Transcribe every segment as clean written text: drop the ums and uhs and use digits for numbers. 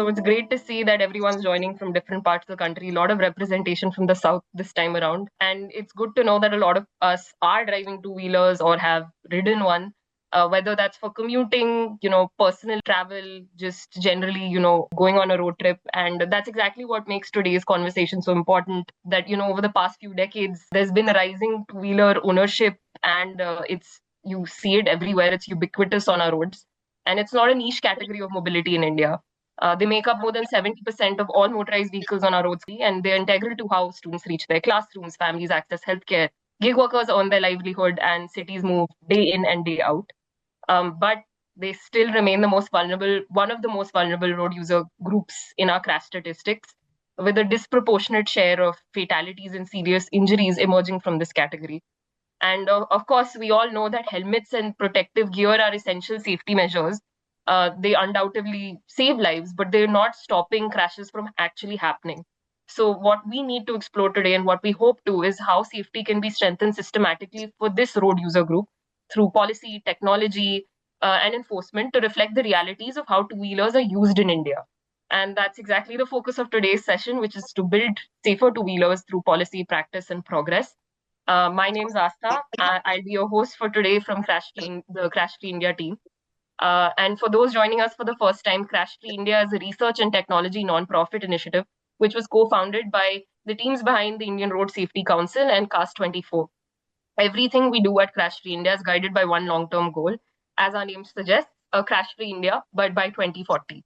it's great to see that everyone's joining from different parts of the country. A lot of representation from the south this time around. And it's good to know that a lot of us are driving two-wheelers or have ridden one, whether that's for commuting, personal travel, just generally, going on a road trip. And that's exactly what makes today's conversation so important. That, over the past few decades, there's been a rising two-wheeler ownership, and you see it everywhere. It's ubiquitous on our roads. And it's not a niche category of mobility in India. They make up more than 70% of all motorized vehicles on our roads, and they're integral to how students reach their classrooms, families access healthcare, gig workers earn their livelihood, and cities move day in and day out. But they still remain one of the most vulnerable road user groups in our crash statistics, with a disproportionate share of fatalities and serious injuries emerging from this category. And of course, we all know that helmets and protective gear are essential safety measures. They undoubtedly save lives, but they're not stopping crashes from actually happening. So, what we need to explore today and what we hope to is how safety can be strengthened systematically for this road user group through policy, technology, and enforcement to reflect the realities of how two-wheelers are used in India. And that's exactly the focus of today's session, which is to build safer two-wheelers through policy, practice, and progress. My name's Asta. I'll be your host for today from the Crashfree India team. And for those joining us for the first time, Crashfree India is a research and technology non-profit initiative, which was co-founded by the teams behind the Indian Road Safety Council and CAST24. Everything we do at Crashfree India is guided by one long-term goal, as our name suggests, a crash-free India, but by 2040.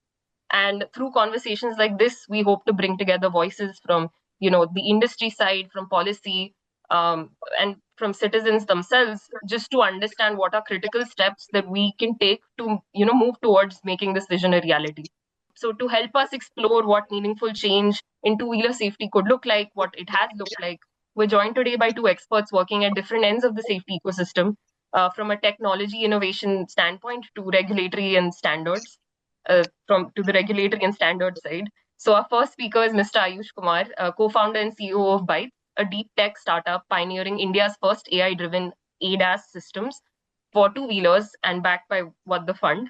And through conversations like this, we hope to bring together voices from, the industry side, from policy, and from citizens themselves, just to understand what are critical steps that we can take to, move towards making this vision a reality. So to help us explore what meaningful change in two-wheeler safety could look like, what it has looked like, we're joined today by two experts working at different ends of the safety ecosystem, from a technology innovation standpoint to regulatory and standards, to the regulatory and standard side. So our first speaker is Mr. Aayush Kumar, co-founder and CEO of BYTES, a deep tech startup pioneering India's first AI-driven ADAS systems for two-wheelers and backed by What the Fund.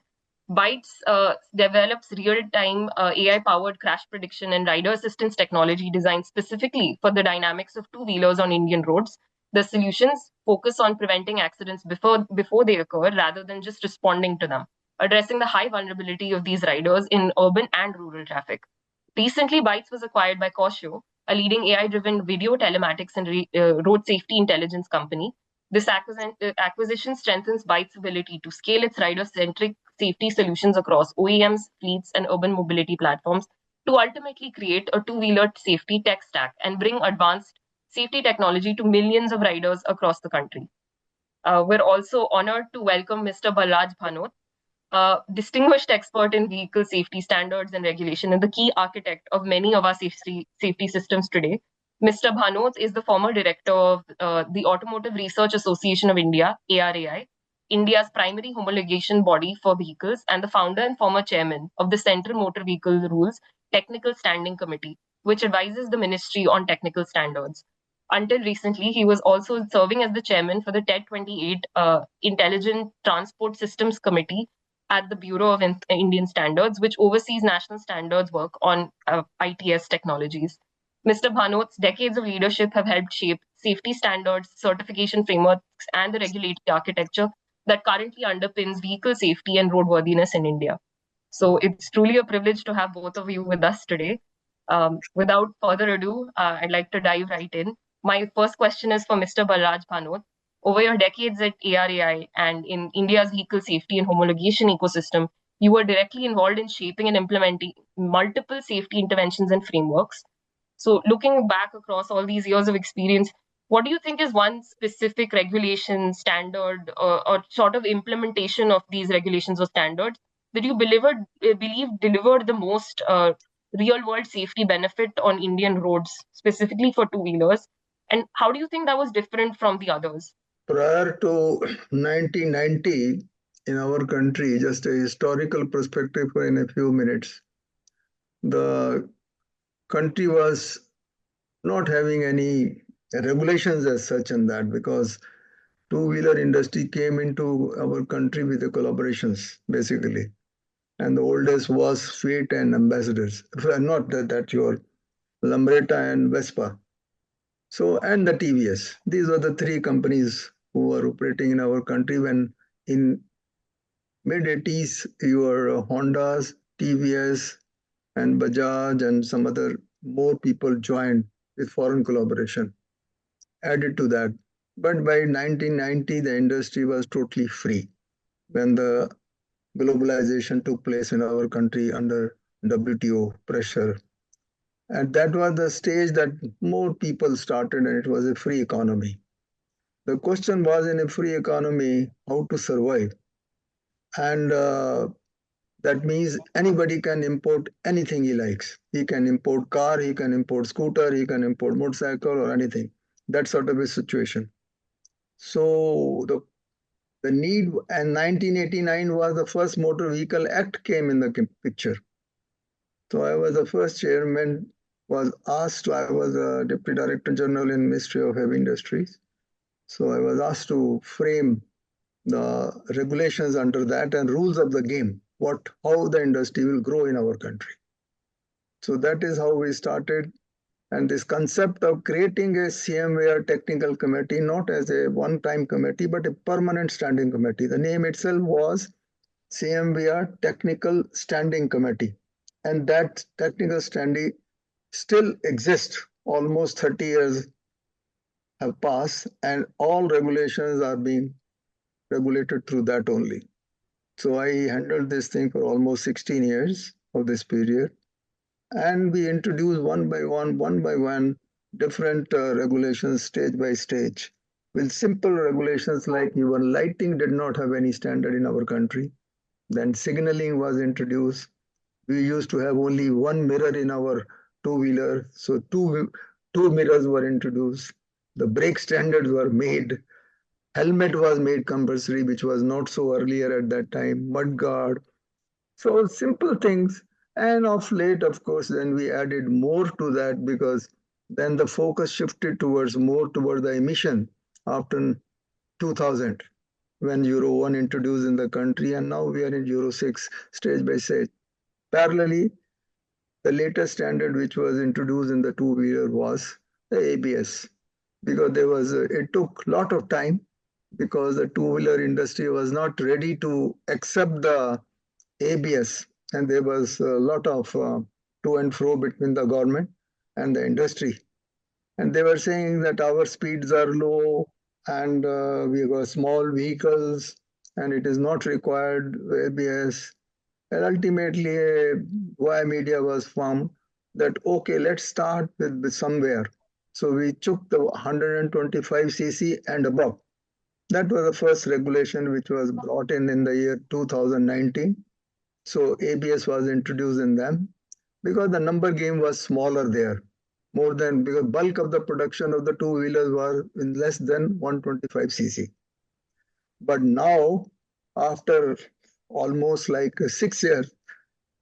BYTES develops real-time AI-powered crash prediction and rider assistance technology designed specifically for the dynamics of two-wheelers on Indian roads. The solutions focus on preventing accidents before they occur rather than just responding to them, addressing the high vulnerability of these riders in urban and rural traffic. Recently, BYTES was acquired by Cautio, a leading AI-driven video telematics and road safety intelligence company. This acquisition strengthens BYTES' ability to scale its rider-centric safety solutions across OEMs, fleets, and urban mobility platforms to ultimately create a two-wheeler safety tech stack and bring advanced safety technology to millions of riders across the country. We're also honored to welcome Mr. Balraj Bhanot, a distinguished expert in vehicle safety standards and regulation and the key architect of many of our safety systems today. Mr. Bhanot is the former director of the Automotive Research Association of India, ARAI, India's primary homologation body for vehicles, and the founder and former chairman of the Central Motor Vehicle Rules Technical Standing Committee, which advises the ministry on technical standards. Until recently, he was also serving as the chairman for the TED 28 Intelligent Transport Systems Committee at the Bureau of Indian Standards, which oversees national standards work on ITS technologies. Mr. Bhanot's decades of leadership have helped shape safety standards, certification frameworks, and the regulatory architecture that currently underpins vehicle safety and roadworthiness in India. So it's truly a privilege to have both of you with us today. Without further ado, I'd like to dive right in. My first question is for Mr. Balraj Bhanot. Over your decades at ARAI and in India's vehicle safety and homologation ecosystem, you were directly involved in shaping and implementing multiple safety interventions and frameworks. So looking back across all these years of experience, what do you think is one specific regulation, standard, or sort of implementation of these regulations or standards that you believe delivered the most real-world safety benefit on Indian roads, specifically for two-wheelers? And how do you think that was different from the others? Prior to 1990, in our country, just a historical perspective in a few minutes, the country was not having any regulations as such on that because two-wheeler industry came into our country with the collaborations, basically. and the oldest was Fiat and Ambassadors. Not that your Lambretta and Vespa. So, and the TVS. These were the three companies who were operating in our country when in mid 80s your Hondas, TVS, and Bajaj and some other more people joined with foreign collaboration added to that. But by 1990, the industry was totally free when the globalization took place in our country under WTO pressure. And that was the stage that more people started, and it was a free economy. The question was in a free economy, how to survive. And that means anybody can import anything he likes. He can import car, he can import scooter, he can import motorcycle or anything. That sort of a situation. So the need, and 1989 was the first Motor Vehicle Act came in the picture. So I was the first chairman, was asked, I was a Deputy Director General in Ministry of Heavy Industries. So I was asked to frame the regulations under that and rules of the game, how the industry will grow in our country. So that is how we started. And this concept of creating a CMVR technical committee, not as a one-time committee, but a permanent standing committee. The name itself was CMVR Technical Standing Committee. And that technical standing still exists. Almost 30 years have passed, and all regulations are being regulated through that only. So I handled this thing for almost 16 years of this period. And we introduced one by one, different regulations stage by stage. With simple regulations like even lighting did not have any standard in our country. Then signaling was introduced. We used to have only one mirror in our two-wheeler, so two mirrors were introduced. The brake standards were made. Helmet was made compulsory, which was not so earlier at that time. Mud guard. So simple things. And of late, of course, then we added more to that because then the focus shifted more toward the emission after 2000 when Euro 1 introduced in the country, and now we are in Euro 6 stage by stage. Parallelly, the latest standard which was introduced in the two-wheeler was the ABS because it took a lot of time because the two-wheeler industry was not ready to accept the ABS, and there was a lot of to and fro between the government and the industry. And they were saying that our speeds are low and we got small vehicles and it is not required ABS. And ultimately, a via media was formed that, okay, let's start with somewhere. So we took the 125cc and above. That was the first regulation which was brought in the year 2019. So ABS was introduced in them because the number game was smaller there. More than because bulk of the production of the two-wheelers were in less than 125cc. But now, after almost like 6 years,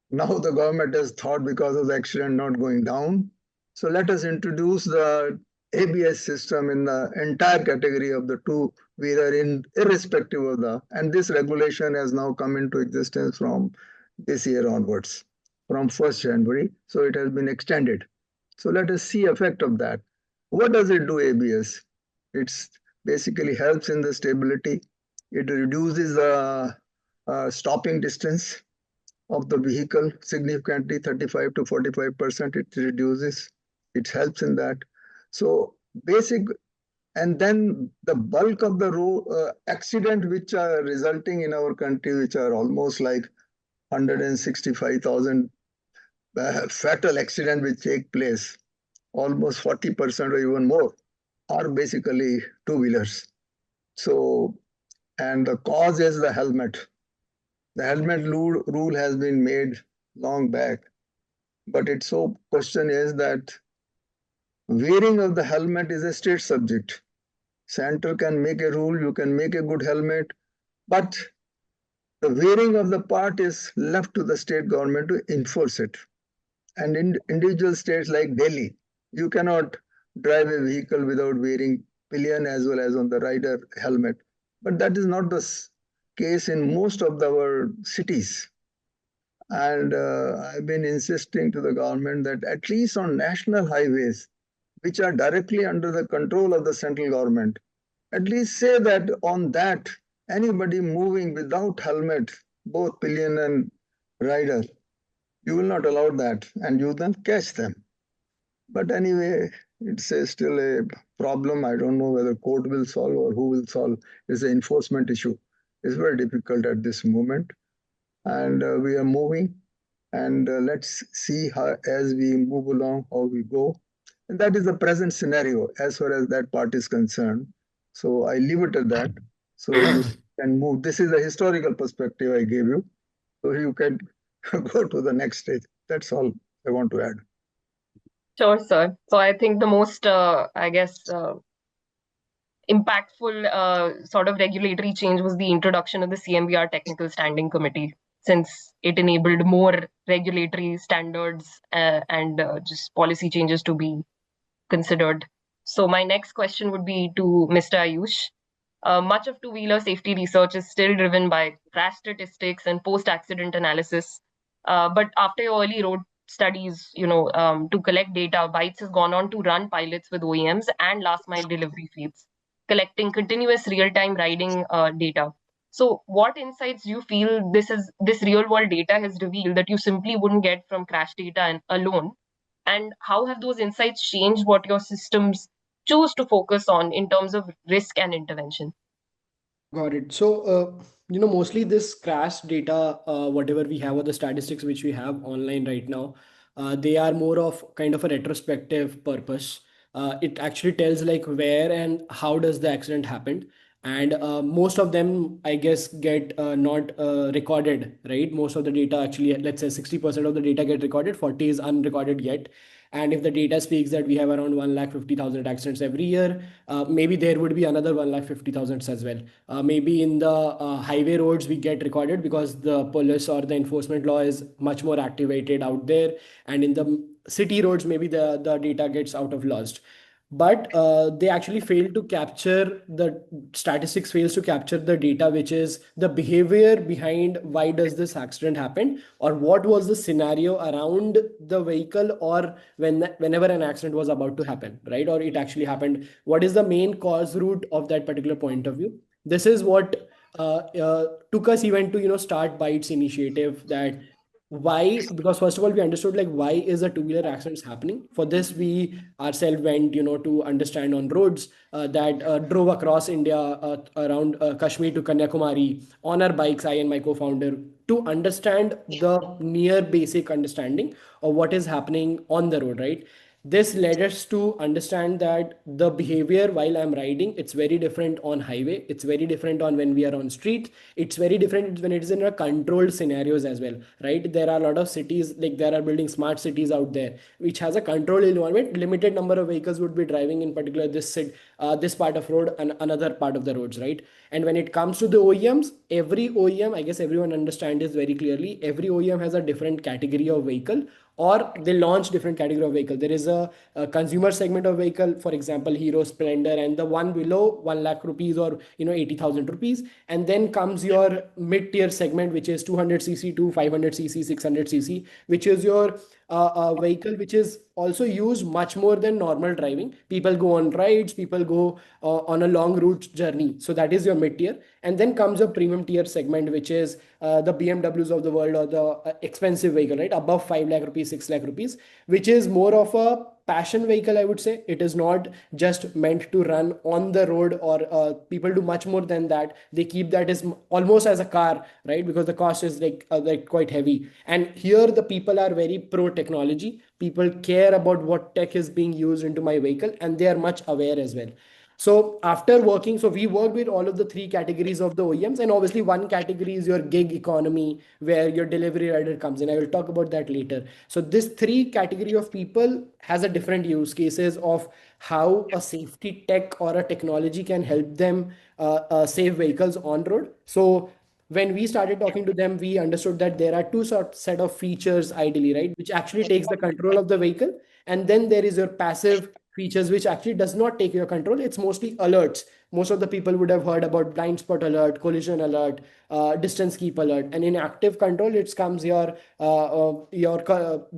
now the government has thought because of the accident not going down. So let us introduce the ABS system in the entire category of the two-wheeler irrespective of and this regulation has now come into existence from this year onwards, from 1st January. So it has been extended. So let us see effect of that. What does it do, ABS? It's basically helps in the stability. It reduces the stopping distance of the vehicle significantly, 35 to 45% it reduces. It helps in that. So basic, and then the bulk of the accident which are resulting in our country, which are almost like 165,000 fatal accident which take place, almost 40% or even more, are basically two-wheelers. So, and the cause is the helmet. The helmet rule has been made long back, but its so question is that wearing of the helmet is a state subject. Center can make a rule, you can make a good helmet, but the wearing of the part is left to the state government to enforce it. And in individual states like Delhi, you cannot drive a vehicle without wearing pillion as well as on the rider helmet. But that is not the case in most of our cities. And I've been insisting to the government that at least on national highways, which are directly under the control of the central government, at least say that on that, anybody moving without helmet, both pillion and rider, you will not allow that, and you then catch them. But anyway, it's still a problem. I don't know whether court will solve or who will solve. It's an enforcement issue. It's very difficult at this moment. And we are moving. And let's see how, as we move along, how we go. And that is the present scenario as far as that part is concerned. So I leave it at that. So you can move. This is a historical perspective I gave you. So you can go to the next stage. That's all I want to add. Sure, sir. So I think the most, I guess, impactful sort of regulatory change was the introduction of the CMVR Technical Standing Committee, since it enabled more regulatory standards and just policy changes to be considered. So my next question would be to Mr. Aayush. Much of two-wheeler safety research is still driven by crash statistics and post-accident analysis. But after early road studies, to collect data, BYTES has gone on to run pilots with OEMs and last-mile delivery fleets, collecting continuous real-time riding data. So, what insights do you feel this real-world data has revealed that you simply wouldn't get from crash data alone? And how have those insights changed what your systems choose to focus on in terms of risk and intervention? Got it. So, mostly this crash data, whatever we have, or the statistics which we have online right now, they are more of kind of a retrospective purpose. It actually tells like where and how does the accident happen, and most of them, I guess, get not recorded, right? Most of the data actually, let's say 60% of the data get recorded, 40 is unrecorded yet. And if the data speaks that we have around 1,50,000 accidents every year, maybe there would be another 1,50,000 as well. Maybe in the highway roads we get recorded because the police or the enforcement law is much more activated out there, and in the city roads maybe the data gets out of lost. But they actually fail to capture the statistics, fails to capture the data, which is the behavior behind why does this accident happen, or what was the scenario around the vehicle, or whenever an accident was about to happen, right? Or it actually happened, what is the main cause root of that particular point of view. This is what took us even to start BYTES initiative. That why? Because first of all, we understood like why is a two-wheeler accidents happening. For this, we ourselves went to understand on roads that drove across India, around Kashmir to Kanyakumari on our bikes, I and my co-founder, to understand the near basic understanding of what is happening on the road, right? This led us to understand that the behavior while I'm riding, it's very different on highway, it's very different on when we are on street, it's very different when it is in a controlled scenarios as well, right? There are a lot of cities, like there are building smart cities out there which has a controlled environment. Limited number of vehicles would be driving in particular this part of road and another part of the roads, right? And when it comes to the OEMs, every OEM, I guess everyone understands this very clearly, every OEM has a different category of vehicle, or they launch different category of vehicle. There is a consumer segment of vehicle, for example, Hero, Splendor, and the one below 1 lakh rupees, or 80,000 rupees. And then comes your mid tier segment, which is 200cc to 500cc, 600cc, which is your vehicle which is also used much more than normal driving. People go on rides, people go on a long route journey. So that is your mid tier. And then comes a premium tier segment, which is the BMWs of the world, or the expensive vehicle, right? Above 5 lakh rupees, 6 lakh rupees, which is more of a passion vehicle, I would say. It is not just meant to run on the road, or people do much more than that. They keep that as almost as a car, right? Because the cost is like quite heavy. And here the people are very pro technology. People care about what tech is being used into my vehicle, and they are much aware as well. So after working, so we worked with all of the three categories of the OEMs, and obviously one category is your gig economy, where your delivery rider comes in. I will talk about that later. So this three category of people has a different use cases of how a safety tech or a technology can help them save vehicles on road. So when we started talking to them, we understood that there are two set of features ideally, right, which actually takes the control of the vehicle. And then there is your passive features, which actually does not take your control. It's mostly alerts most of the people would have heard about blind spot alert, collision alert, distance keep alert. And in active control, it comes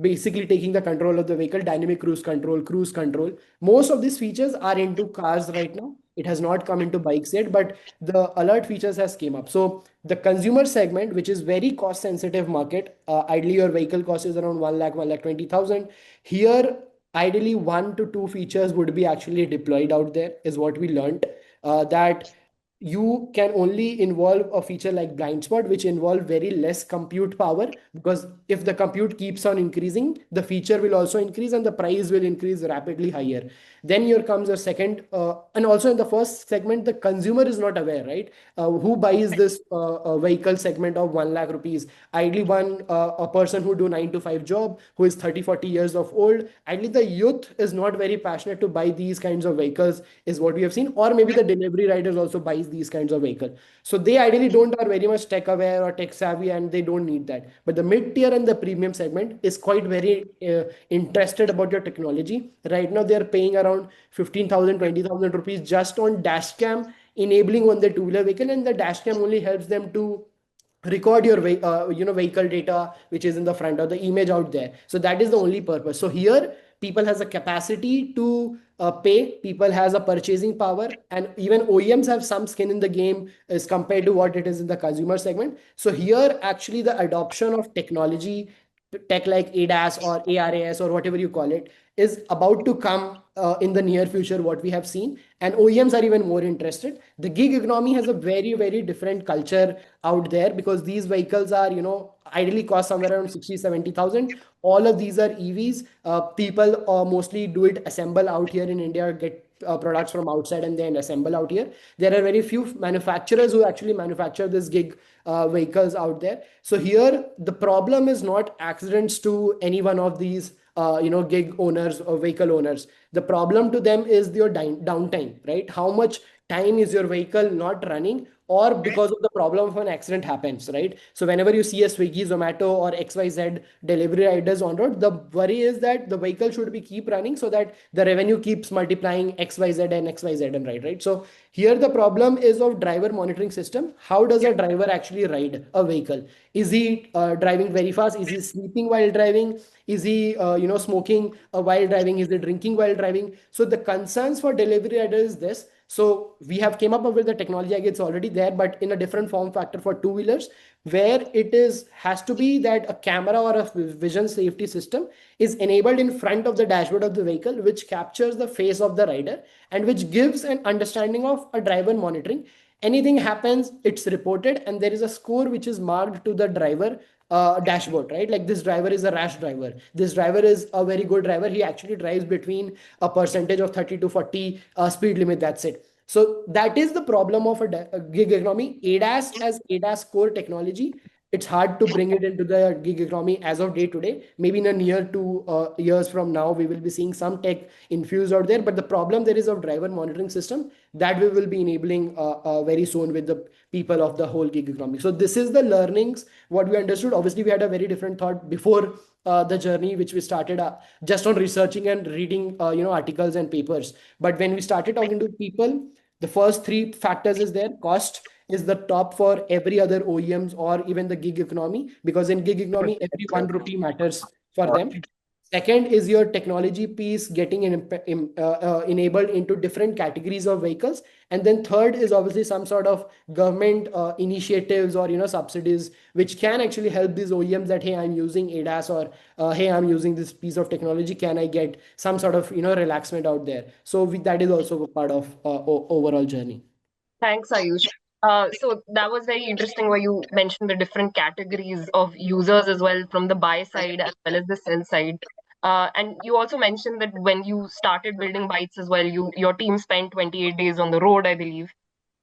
basically taking the control of the vehicle, dynamic cruise control. Most of these features are into cars right now. It has not come into bikes yet, but the alert features has came up. So the consumer segment, which is very cost sensitive market, ideally your vehicle cost is around 1 lakh, 1,20,000. Here, ideally 1 to 2 features would be actually deployed out there, is what we learned. That you can only involve a feature like blind spot, which involve very less compute power, because if the compute keeps on increasing, the feature will also increase and the price will increase rapidly higher. Then here comes a second, and also in the first segment, the consumer is not aware, right? Who buys this vehicle segment of 1 lakh rupees? Ideally, a person who do 9 to 5 job, who is 30, 40 years of old. Ideally, the youth is not very passionate to buy these kinds of vehicles, is what we have seen. Or maybe the delivery riders also buys these kinds of vehicle. So they ideally don't are very much tech aware or tech savvy, and they don't need that. But the mid tier and the premium segment is quite very interested about your technology. Right now, they are paying around 15,000, 20,000 rupees just on dash cam enabling on the two-wheeler vehicle, and the dash cam only helps them to record your vehicle data which is in the front or the image out there. So that is the only purpose. So here people has a capacity to pay, people has a purchasing power, and even OEMs have some skin in the game as compared to what it is in the consumer segment. So here actually the adoption of technology, tech like ADAS or ARAS or whatever you call it, is about to come in the near future, what we have seen. And OEMs are even more interested. The gig economy has a very, very different culture out there, because these vehicles are, ideally cost somewhere around 60, 70,000. All of these are EVs. People mostly do it assemble out here in India, get products from outside and then assemble out here. There are very few manufacturers who actually manufacture this gig vehicles out there. So here the problem is not accidents to any one of these gig owners or vehicle owners. The problem to them is your downtime, right? How much time is your vehicle not running, or because of the problem of an accident happens, right? So whenever you see a Swiggy, Zomato or XYZ delivery riders on road, the worry is that the vehicle should be keep running so that the revenue keeps multiplying XYZ and XYZ and right. So here the problem is of driver monitoring system. How does a driver actually ride a vehicle? Is he driving very fast? Is he sleeping while driving? Is he smoking while driving? Is he drinking while driving? So the concerns for delivery rider is this. So we have came up with the technology, I guess it's already there, but in a different form factor for two-wheelers, where it is has to be that a camera or a vision safety system is enabled in front of the dashboard of the vehicle, which captures the face of the rider and which gives an understanding of a driver monitoring. Anything happens, it's reported, and there is a score which is marked to the driver dashboard, right? Like, this driver is a rash driver, this driver is a very good driver, he actually drives between a percentage of 30 to 40 speed limit, that's it. So that is the problem of a gig economy. ADAS as ADAS core technology, it's hard to bring it into the gig economy as of day to day. Maybe in a near 2 years from now, we will be seeing some tech infused out there. But the problem there is of driver monitoring system that we will be enabling very soon with the people of the whole gig economy. So this is the learnings what we understood. Obviously, we had a very different thought before the journey, which we started just on researching and reading articles and papers. But when we started talking to people, the first three factors is there. Cost is the top for every other OEMs or even the gig economy, because in gig economy every 1 rupee matters for them. Second is your technology piece getting enabled into different categories of vehicles. And then third is obviously some sort of government initiatives or subsidies which can actually help these OEMs that, hey, I'm using ADAS, or hey, I'm using this piece of technology, can I get some sort of relaxment out there? So that is also a part of overall journey. Thanks, Ayush. So that was very interesting where you mentioned the different categories of users as well, from the buy side as well as the sell side. And you also mentioned that when you started building bytes as well, your team spent 28 days on the road, I believe,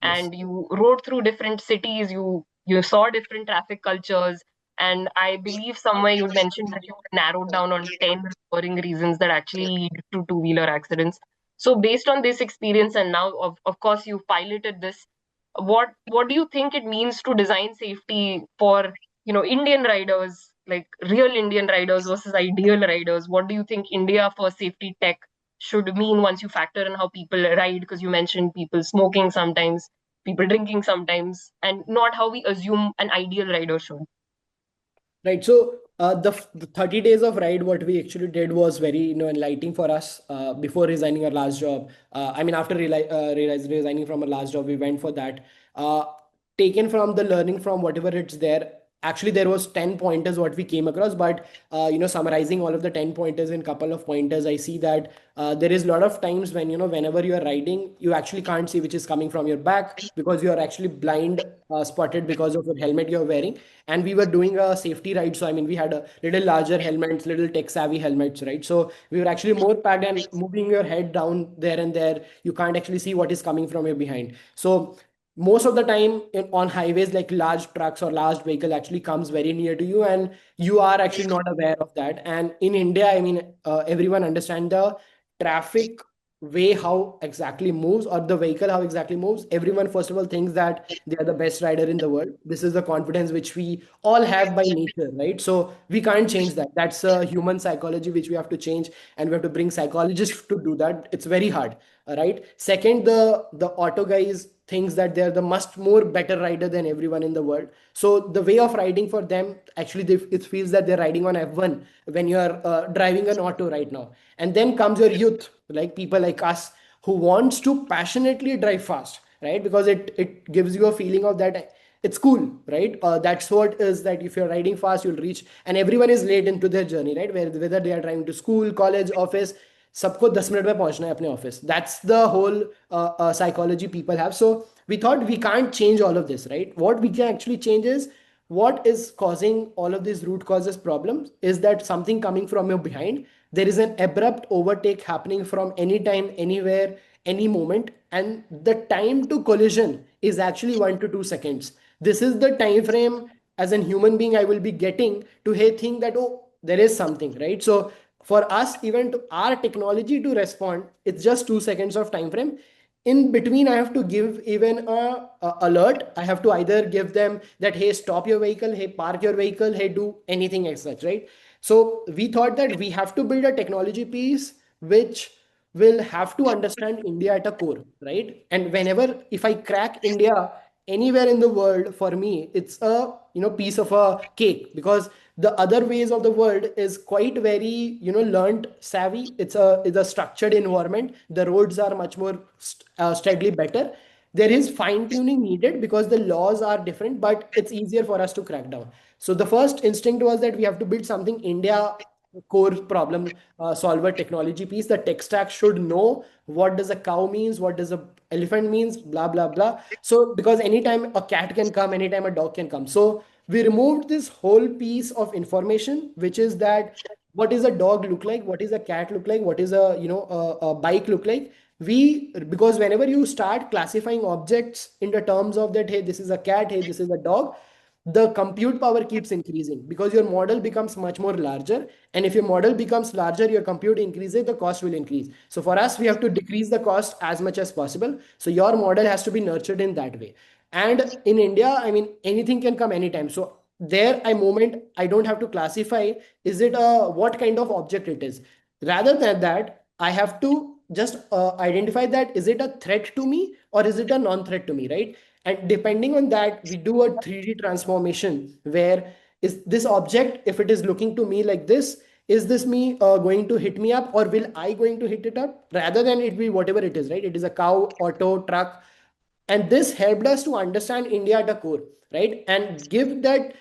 Yes. and you rode through different cities. You saw different traffic cultures, and I believe somewhere you mentioned that you narrowed down on 10 recurring reasons that actually lead to two-wheeler accidents. So based on this experience, and now of course you've piloted this, what do you think it means to design safety for Indian riders, like real Indian riders versus ideal riders? What do you think India for safety tech should mean once you factor in how people ride, because you mentioned people smoking sometimes, people drinking sometimes, and not how we assume an ideal rider should. Right. So the 30 days of ride, what we actually did was very, enlightening for us before resigning our last job. I mean, after resigning from our last job, we went for that. Uh, Taken from the learning from whatever it's there. Actually, there was 10 pointers what we came across, but summarizing all of the 10 pointers in couple of pointers, I see that there is a lot of times when, whenever you are riding, you actually can't see which is coming from your back because you are actually blind spotted because of your helmet you're wearing. And we were doing a safety ride, so I mean we had a little larger helmets, little tech savvy helmets, right? So we were actually more packed, and moving your head down there and there, you can't actually see what is coming from your behind. So most of the time on highways, like large trucks or large vehicle actually comes very near to you, and you are actually not aware of that. And in India, I mean, everyone understand the traffic way how exactly moves, or the vehicle how exactly moves. Everyone first of all thinks that they are the best rider in the world. This is the confidence which we all have by nature, right? So we can't change that. That's a human psychology which we have to change, and we have to bring psychologists to do that. It's very hard. Right. Second, the auto guys thinks that they're the much more better rider than everyone in the world. So the way of riding for them, actually it feels that they're riding on F1 when you're driving an auto right now. And then comes your youth, like people like us, who wants to passionately drive fast, right? Because it gives you a feeling of that it's cool, right? That's what is that if you're riding fast, you'll reach, and everyone is late into their journey, right? Whether they are driving to school, college, office, सबको 10 minute में पहुंचना है अपने office. That's the whole psychology people have. So we thought we can't change all of this, right? What we can actually change is what is causing all of these root causes problems is that something coming from your behind. There is an abrupt overtake happening from anytime, anywhere, any moment, and the time to collision is actually 1 to 2 seconds. This is the time frame as a human being I will be getting to hey think that, oh, there is something, right? So for us, even to our technology to respond, it's just 2 seconds of time frame. In between, I have to give even a alert. I have to either give them that hey, stop your vehicle, hey, park your vehicle, hey, do anything as such, right? So we thought that we have to build a technology piece which will have to understand India at a core, right? And whenever if I crack India anywhere in the world, for me it's a piece of a cake, because the other ways of the world is quite very learned savvy. It's a structured environment. The roads are much more steadily better. There is fine tuning needed because the laws are different, but it's easier for us to crack down. So the first instinct was that we have to build something India core problem solver technology piece. The tech stack should know what does a cow means, what does a elephant means, blah blah blah. So because anytime a cat can come, anytime a dog can come, so we removed this whole piece of information, which is that what does a dog look like, what is a cat look like, what is a bike look like. Because whenever you start classifying objects in the terms of that, hey, this is a cat, hey, this is a dog, the compute power keeps increasing because your model becomes much more larger. And if your model becomes larger, your compute increases, the cost will increase. So for us, we have to decrease the cost as much as possible. So your model has to be nurtured in that way. And in India, I mean, anything can come anytime. So there, I moment, I don't have to classify, is it a, what kind of object it is. Rather than that, I have to just identify that, is it a threat to me or is it a non-threat to me, right? And depending on that, we do a 3D transformation where is this object, if it is looking to me like this, is this me going to hit me up or will I going to hit it up, rather than it be whatever it is, right? It is a cow, auto, truck. And this helped us to understand India at a core, right? And give that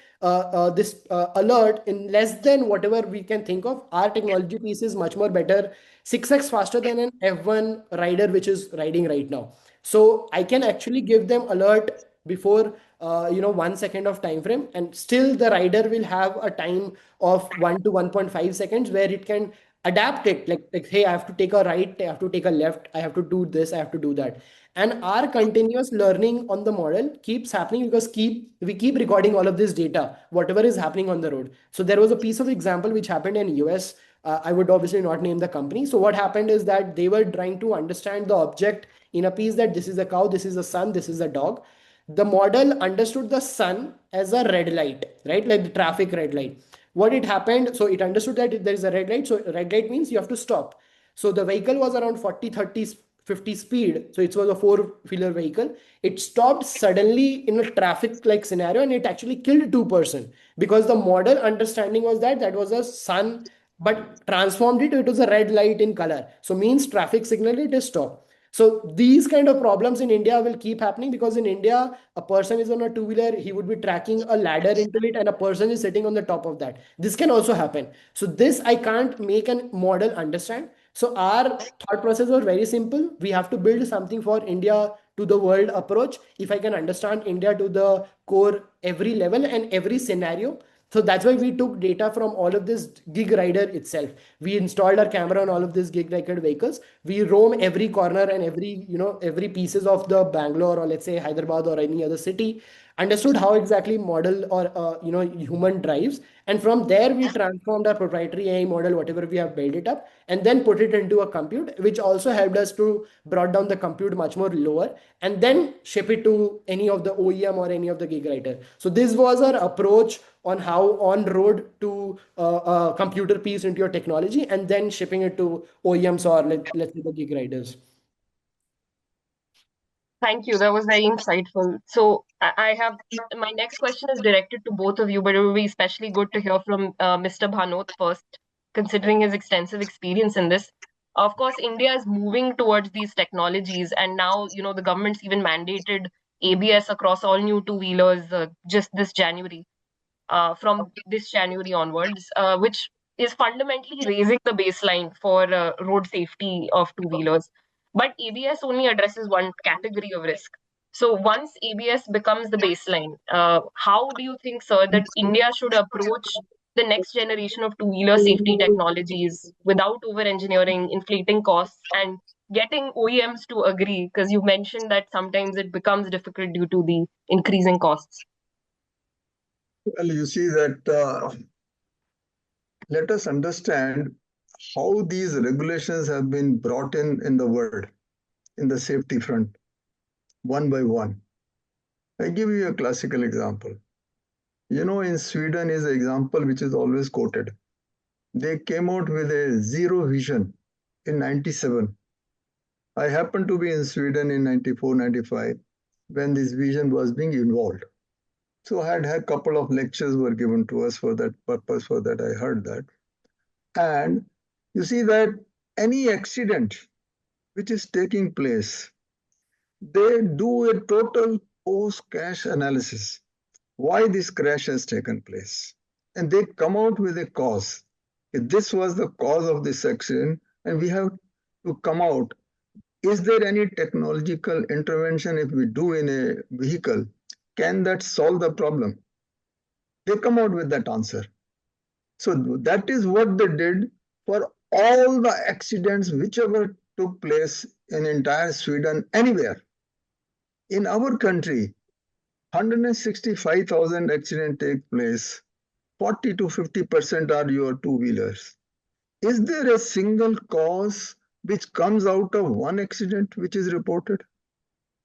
this alert in less than whatever we can think of. Our technology piece is much more better, 6x faster than an F1 rider which is riding right now. So I can actually give them alert before 1 second of time frame, and still the rider will have a time of 1 to 1.5 seconds where it can adapt it, like hey, I have to take a right, I have to take a left, I have to do this, I have to do that. And our continuous learning on the model keeps happening because we keep recording all of this data, whatever is happening on the road. So there was a piece of example which happened in US. I would obviously not name the company. So what happened is that they were trying to understand the object in a piece, that this is a cow, this is a sun, this is a dog. The model understood the sun as a red light, right? Like the traffic red light. What it happened, so it understood that there is a red light. So red light means you have to stop. So the vehicle was around 40, 30, 50 speed. So it was a four-wheeler vehicle. It stopped suddenly in a traffic-like scenario and it actually killed two person because the model understanding was that that was a sun, but transformed it was a red light in color. So means traffic signal, it is stopped. So these kind of problems in India will keep happening because in India, a person is on a two-wheeler, he would be tracking a ladder into it, and a person is sitting on the top of that. This can also happen. So this I can't make a model understand. So our thought process was very simple. We have to build something for India to the world approach. If I can understand India to the core, every level and every scenario. So that's why we took data from all of this gig rider itself. We installed our camera on all of these gig rider vehicles. We roam every corner and every pieces of the Bangalore or let's say Hyderabad or any other city, understood how exactly model or human drives, and from there we transformed our proprietary AI model, whatever we have built it up, and then put it into a compute, which also helped us to brought down the compute much more lower, and then ship it to any of the OEM or any of the gig writer. So this was our approach on how on road to a computer piece into your technology and then shipping it to OEMs or let's say the gig riders. Thank you. That was very insightful. So I have my next question is directed to both of you, but it would be especially good to hear from Mr. Bhanot first, considering his extensive experience in this. Of course, India is moving towards these technologies, and now the government's even mandated ABS across all new two-wheelers just this January, from this January onwards, which is fundamentally raising the baseline for road safety of two-wheelers. But ABS only addresses one category of risk. So once ABS becomes the baseline, how do you think, sir, that India should approach the next generation of two-wheeler safety technologies without over-engineering, inflating costs, and getting OEMs to agree? Because you mentioned that sometimes it becomes difficult due to the increasing costs. Well, you see that let us understand how these regulations have been brought in the world in the safety front, one by one. I give you a classical example. In Sweden is an example which is always quoted. They came out with a zero vision in 97. I happened to be in Sweden in 94, 95 when this vision was being involved. So I had a couple of lectures were given to us for that purpose, for that I heard that. And you see that any accident which is taking place, they do a total post-crash analysis. Why this crash has taken place? And they come out with a cause. If this was the cause of this accident, and we have to come out. Is there any technological intervention if we do in a vehicle? Can that solve the problem? They come out with that answer. So that is what they did for all the accidents whichever took place in entire Sweden, anywhere. In our country, 165,000 accidents take place. 40 to 50% are your two-wheelers. Is there a single cause which comes out of one accident which is reported?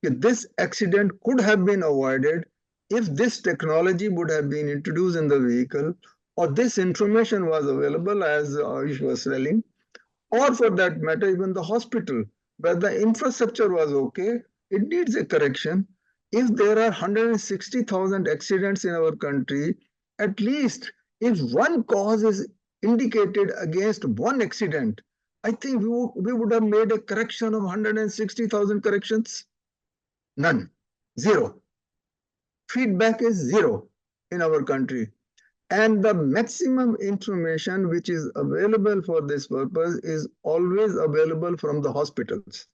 This accident could have been avoided if this technology would have been introduced in the vehicle, or this information was available, as Aayush was telling, or for that matter, even the hospital, where the infrastructure was okay, it needs a correction. If there are 160,000 accidents in our country, at least if one cause is indicated against one accident, I think we would have made a correction of 160,000 corrections. None. Zero. Feedback is zero in our country. And the maximum information which is available for this purpose is always available from the hospitals.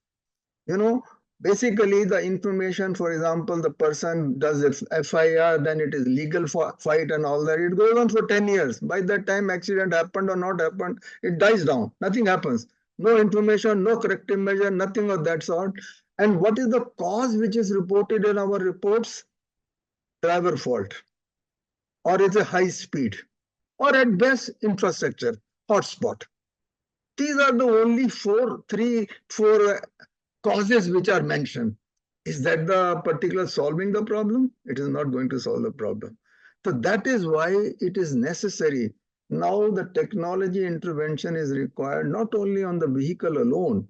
Basically the information, for example, the person does FIR, then it is legal fight and all that. It goes on for 10 years. By that time, accident happened or not happened, it dies down. Nothing happens. No information, no corrective measure, nothing of that sort. And what is the cause which is reported in our reports? Driver fault, or it's a high speed, or at best infrastructure, hotspot. These are the only four causes which are mentioned. Is that the particular solving the problem? It is not going to solve the problem. So that is why it is necessary Now the technology intervention is required not only on the vehicle alone,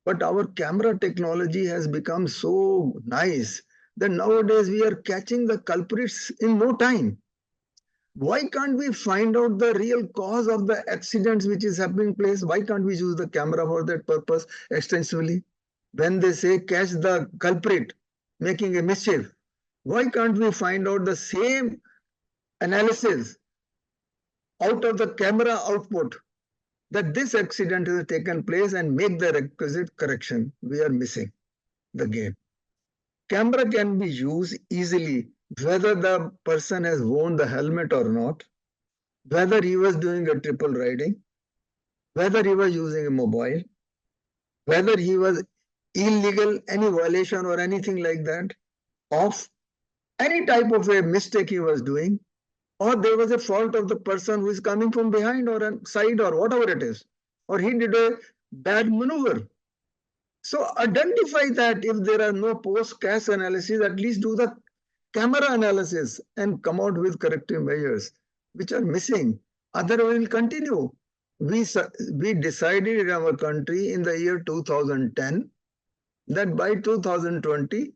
but our camera technology has become so nice that nowadays we are catching the culprits in no time. Why can't we find out the real cause of the accidents which is happening place? Why can't we use the camera for that purpose extensively? When they say catch the culprit making a mischief, why can't we find out the same analysis out of the camera output that this accident has taken place and make the requisite correction? We are missing the game. Camera can be used easily whether the person has worn the helmet or not, whether he was doing a triple riding, whether he was using a mobile, whether he was illegal, any violation or anything like that, of any type of a mistake he was doing, or there was a fault of the person who is coming from behind or a side or whatever it is, or he did a bad maneuver. So identify that if there are no post-case analysis, at least do the camera analysis and come out with corrective measures, which are missing. Otherwise, we'll continue. We decided in our country in the year 2010 that by 2020,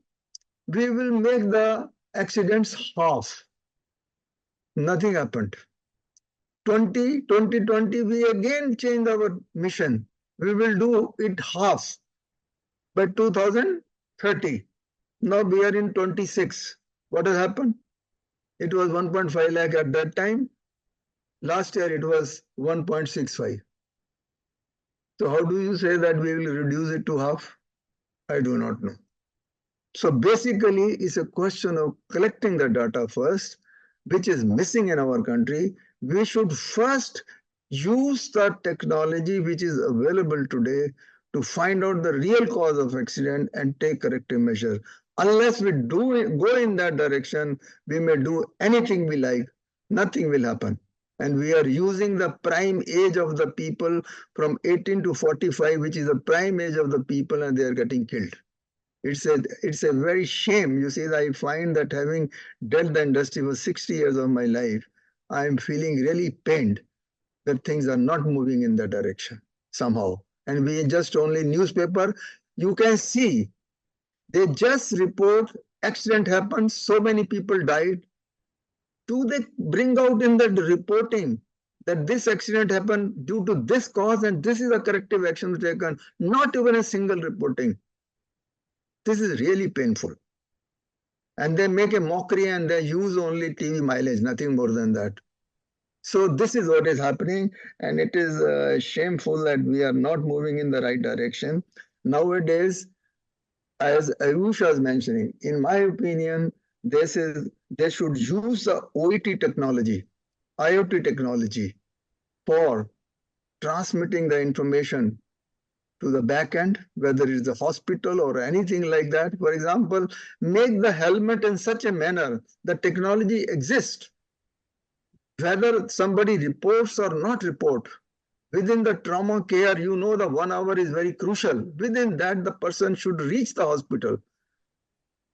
we will make the accidents half. Nothing happened. 2020, we again changed our mission. We will do it half by 2030. Now we are in 26. What has happened? It was 1.5 lakh at that time. Last year it was 1.65. So how do you say that we will reduce it to half? I do not know. So basically, it's a question of collecting the data first, which is missing in our country. We should first use the technology which is available today to find out the real cause of accident and take corrective measures. Unless we go in that direction, we may do anything we like, nothing will happen. And we are using the prime age of the people from 18 to 45, which is the prime age of the people, and they are getting killed. It's a very shame. You see, I find that having dealt the industry for 60 years of my life, I am feeling really pained that things are not moving in that direction somehow. And we just only newspaper, you can see, they just report accident happened, so many people died. Do they bring out in the reporting that this accident happened due to this cause and this is a corrective action taken? Not even a single reporting. This is really painful. And they make a mockery and they use only TV mileage, nothing more than that. So this is what is happening, and it is shameful that we are not moving in the right direction. Nowadays, as Aayush was mentioning, in my opinion, they should use the OET technology, IoT technology, for transmitting the information to the back end, whether it's the hospital or anything like that. For example, make the helmet in such a manner that technology exists. Whether somebody reports or not report, within the trauma care, you know the 1 hour is very crucial. Within that, the person should reach the hospital.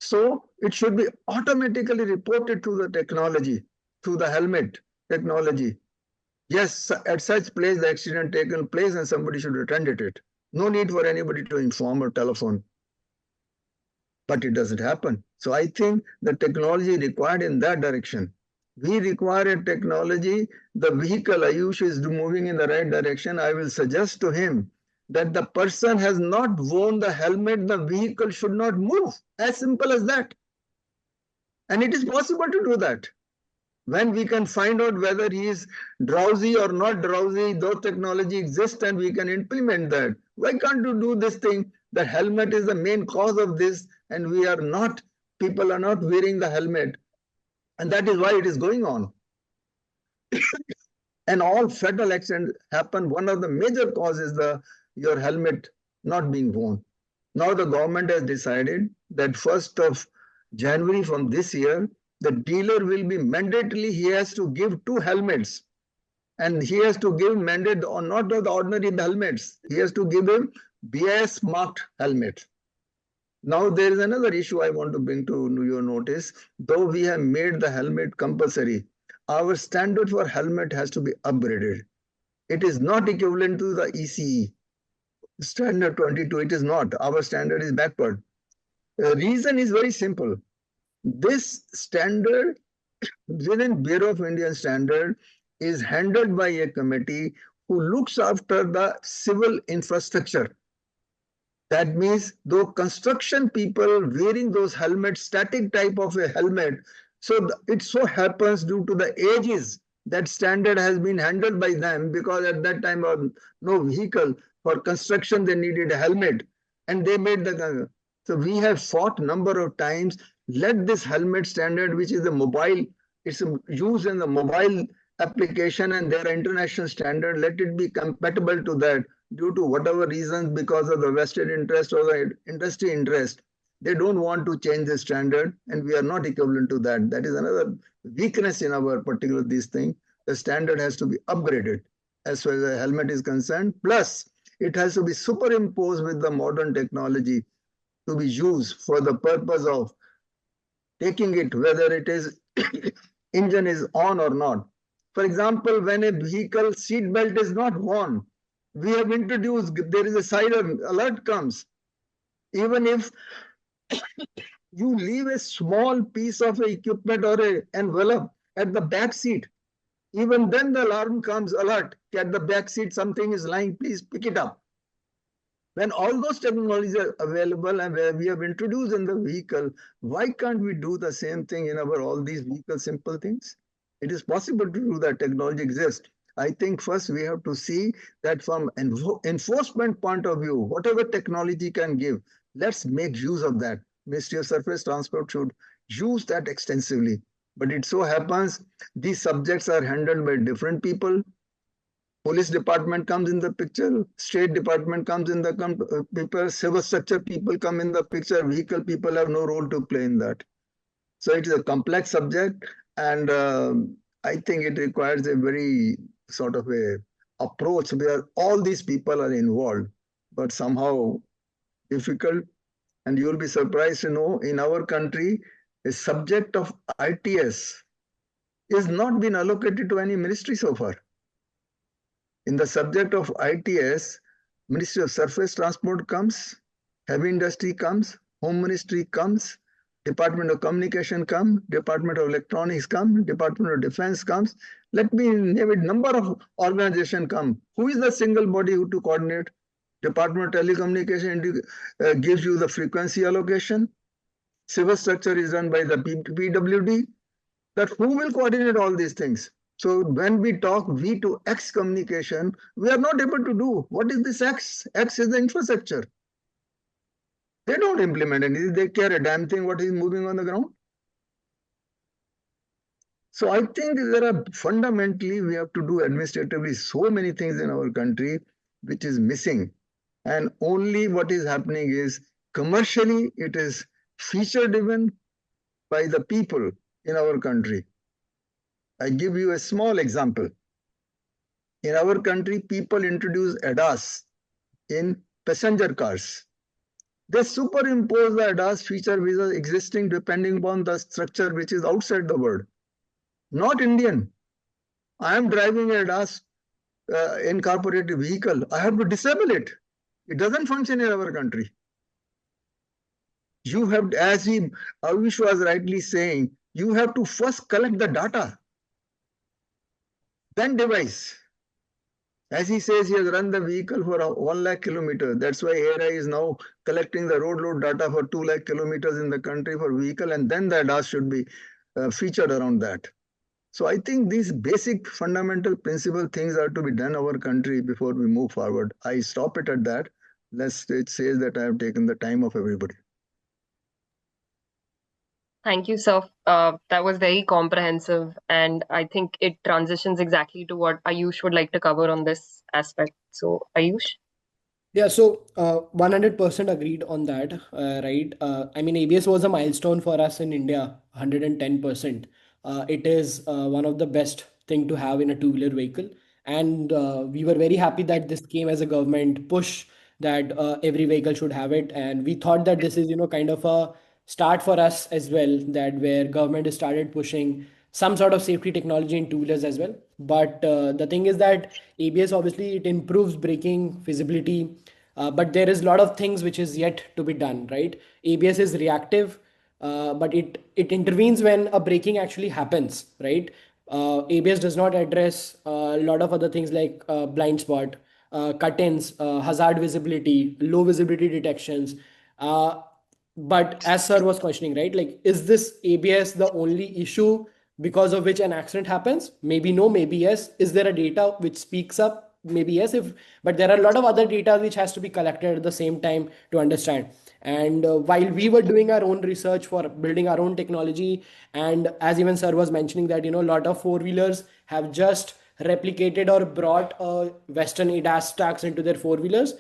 So it should be automatically reported to the technology, to the helmet technology. Yes, at such place the accident taken place and somebody should attend it. No need for anybody to inform or telephone. But it doesn't happen. So I think the technology required in that direction. We require a technology. The vehicle, Aayush is moving in the right direction. I will suggest to him that the person has not worn the helmet, the vehicle should not move. As simple as that. And it is possible to do that. When we can find out whether he is drowsy or not drowsy, those technology exists and we can implement that. Why can't you do this thing? The helmet is the main cause of this, and people are not wearing the helmet. And that is why it is going on. And all fatal accidents happen. One of the major causes is your helmet not being worn. Now the government has decided that 1st of January from this year, the dealer will be mandatorily, he has to give 2 helmets. And he has to give mandate on not the ordinary helmets. He has to give him BIS marked helmet. Now there is another issue I want to bring to your notice. Though we have made the helmet compulsory, our standard for helmet has to be upgraded. It is not equivalent to the ECE standard 22. It is not. Our standard is backward. The reason is very simple. This standard within Bureau of Indian Standard is handled by a committee who looks after the civil infrastructure. That means though construction people wearing those helmets, static type of a helmet, so it so happens due to the ages that standard has been handled by them because at that time no vehicle for construction they needed a helmet and they made the so we have fought number of times. Let this helmet standard, which is a mobile, it's used in the mobile application and their international standard, let it be compatible to that due to whatever reasons because of the vested interest or the industry interest. They don't want to change the standard and we are not equivalent to that. That is another weakness in our particular this thing. The standard has to be upgraded as far as the helmet is concerned. Plus, it has to be superimposed with the modern technology to be used for the purpose of taking it, whether it is engine is on or not. For example, when a vehicle seat belt is not worn, we have introduced, there is a siren alert comes. Even if you leave a small piece of equipment or an envelope at the back seat, even then the alarm comes alert at the back seat, something is lying, please pick it up. When all those technologies are available and where we have introduced in the vehicle, why can't we do the same thing in our all these vehicle simple things? It is possible to do that. Technology exists. I think first we have to see that from enforcement point of view, whatever technology can give, let's make use of that. Ministry of Surface Transport should use that extensively. But it so happens these subjects are handled by different people. Police department comes in the picture, state department comes in the picture, civil structure people come in the picture, vehicle people have no role to play in that. So it is a complex subject and I think it requires a very sort of a approach where all these people are involved, but somehow difficult. And you will be surprised to know in our country, a subject of ITS is not been allocated to any ministry so far. In the subject of ITS, Ministry of Surface Transport comes, Heavy Industry comes, Home Ministry comes, Department of Communication comes, Department of Electronics comes, Department of Defense comes. Let me name a number of organizations come. Who is the single body who to coordinate? Department of Telecommunication gives you the frequency allocation. Civil structure is done by the PWD. That who will coordinate all these things? So when we talk V to X communication, we are not able to do. What is this X? X is the infrastructure. They don't implement anything. They care a damn thing what is moving on the ground. So I think there are fundamentally, we have to do administratively so many things in our country, which is missing. And only what is happening is commercially, it is feature driven by the people in our country. I give you a small example. In our country, people introduce ADAS in passenger cars. They superimpose the ADAS feature which is existing depending upon the structure which is outside the world. Not Indian. I am driving a ADAS incorporated vehicle. I have to disable it. It doesn't function in our country. You have, as Aayush was rightly saying, you have to first collect the data, then device. As he says, he has run the vehicle for 1 lakh kilometers. That's why ARAI is now collecting the road load data for 2 lakh kilometers in the country for vehicle, and then the ADAS should be featured around that. So I think these basic fundamental principle things are to be done in our country before we move forward. I stop it at that. It says that I have taken the time of everybody. Thank you, sir. That was very comprehensive, and I think it transitions exactly to what Aayush would like to cover on this aspect. So, Aayush? Yeah, so 100% agreed on that, right? I mean, ABS was a milestone for us in India, 110%. It is one of the best thing to have in a two-wheeler vehicle. And we were very happy that this came as a government push that every vehicle should have it. And we thought that this is, kind of a start for us as well, that where government has started pushing some sort of safety technology in two-wheelers as well. But the thing is that ABS, obviously it improves braking visibility, but there is a lot of things which is yet to be done, right? ABS is reactive, but it intervenes when a braking actually happens, right? ABS does not address a lot of other things like blind spot, cut-ins, hazard visibility, low visibility detections. Uh, but as sir was questioning, right? Like, is this ABS the only issue because of which an accident happens? Maybe no, maybe yes. Is there a data which speaks up? Maybe yes. If but there are a lot of other data which has to be collected at the same time to understand. And while we were doing our own research for building our own technology, and as even sir was mentioning that a lot of four wheelers have just replicated or brought Western ADAS stacks into their four wheelers,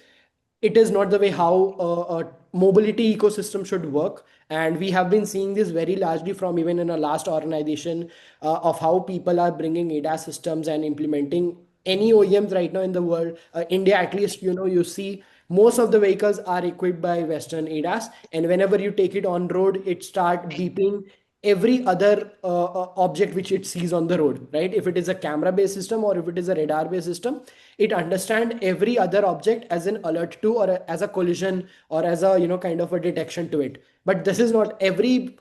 it is not the way how a mobility ecosystem should work. And we have been seeing this very largely from even in our last organization of how people are bringing ADAS systems and implementing any OEMs right now in the world. India, at least, you see most of the vehicles are equipped by Western ADAS, and whenever you take it on road, it start beeping every other object which it sees on the road, right? If it is a camera based system or if it is a radar based system, it understand every other object as an alert to, or as a collision, or as a kind of a detection to it. But this is not every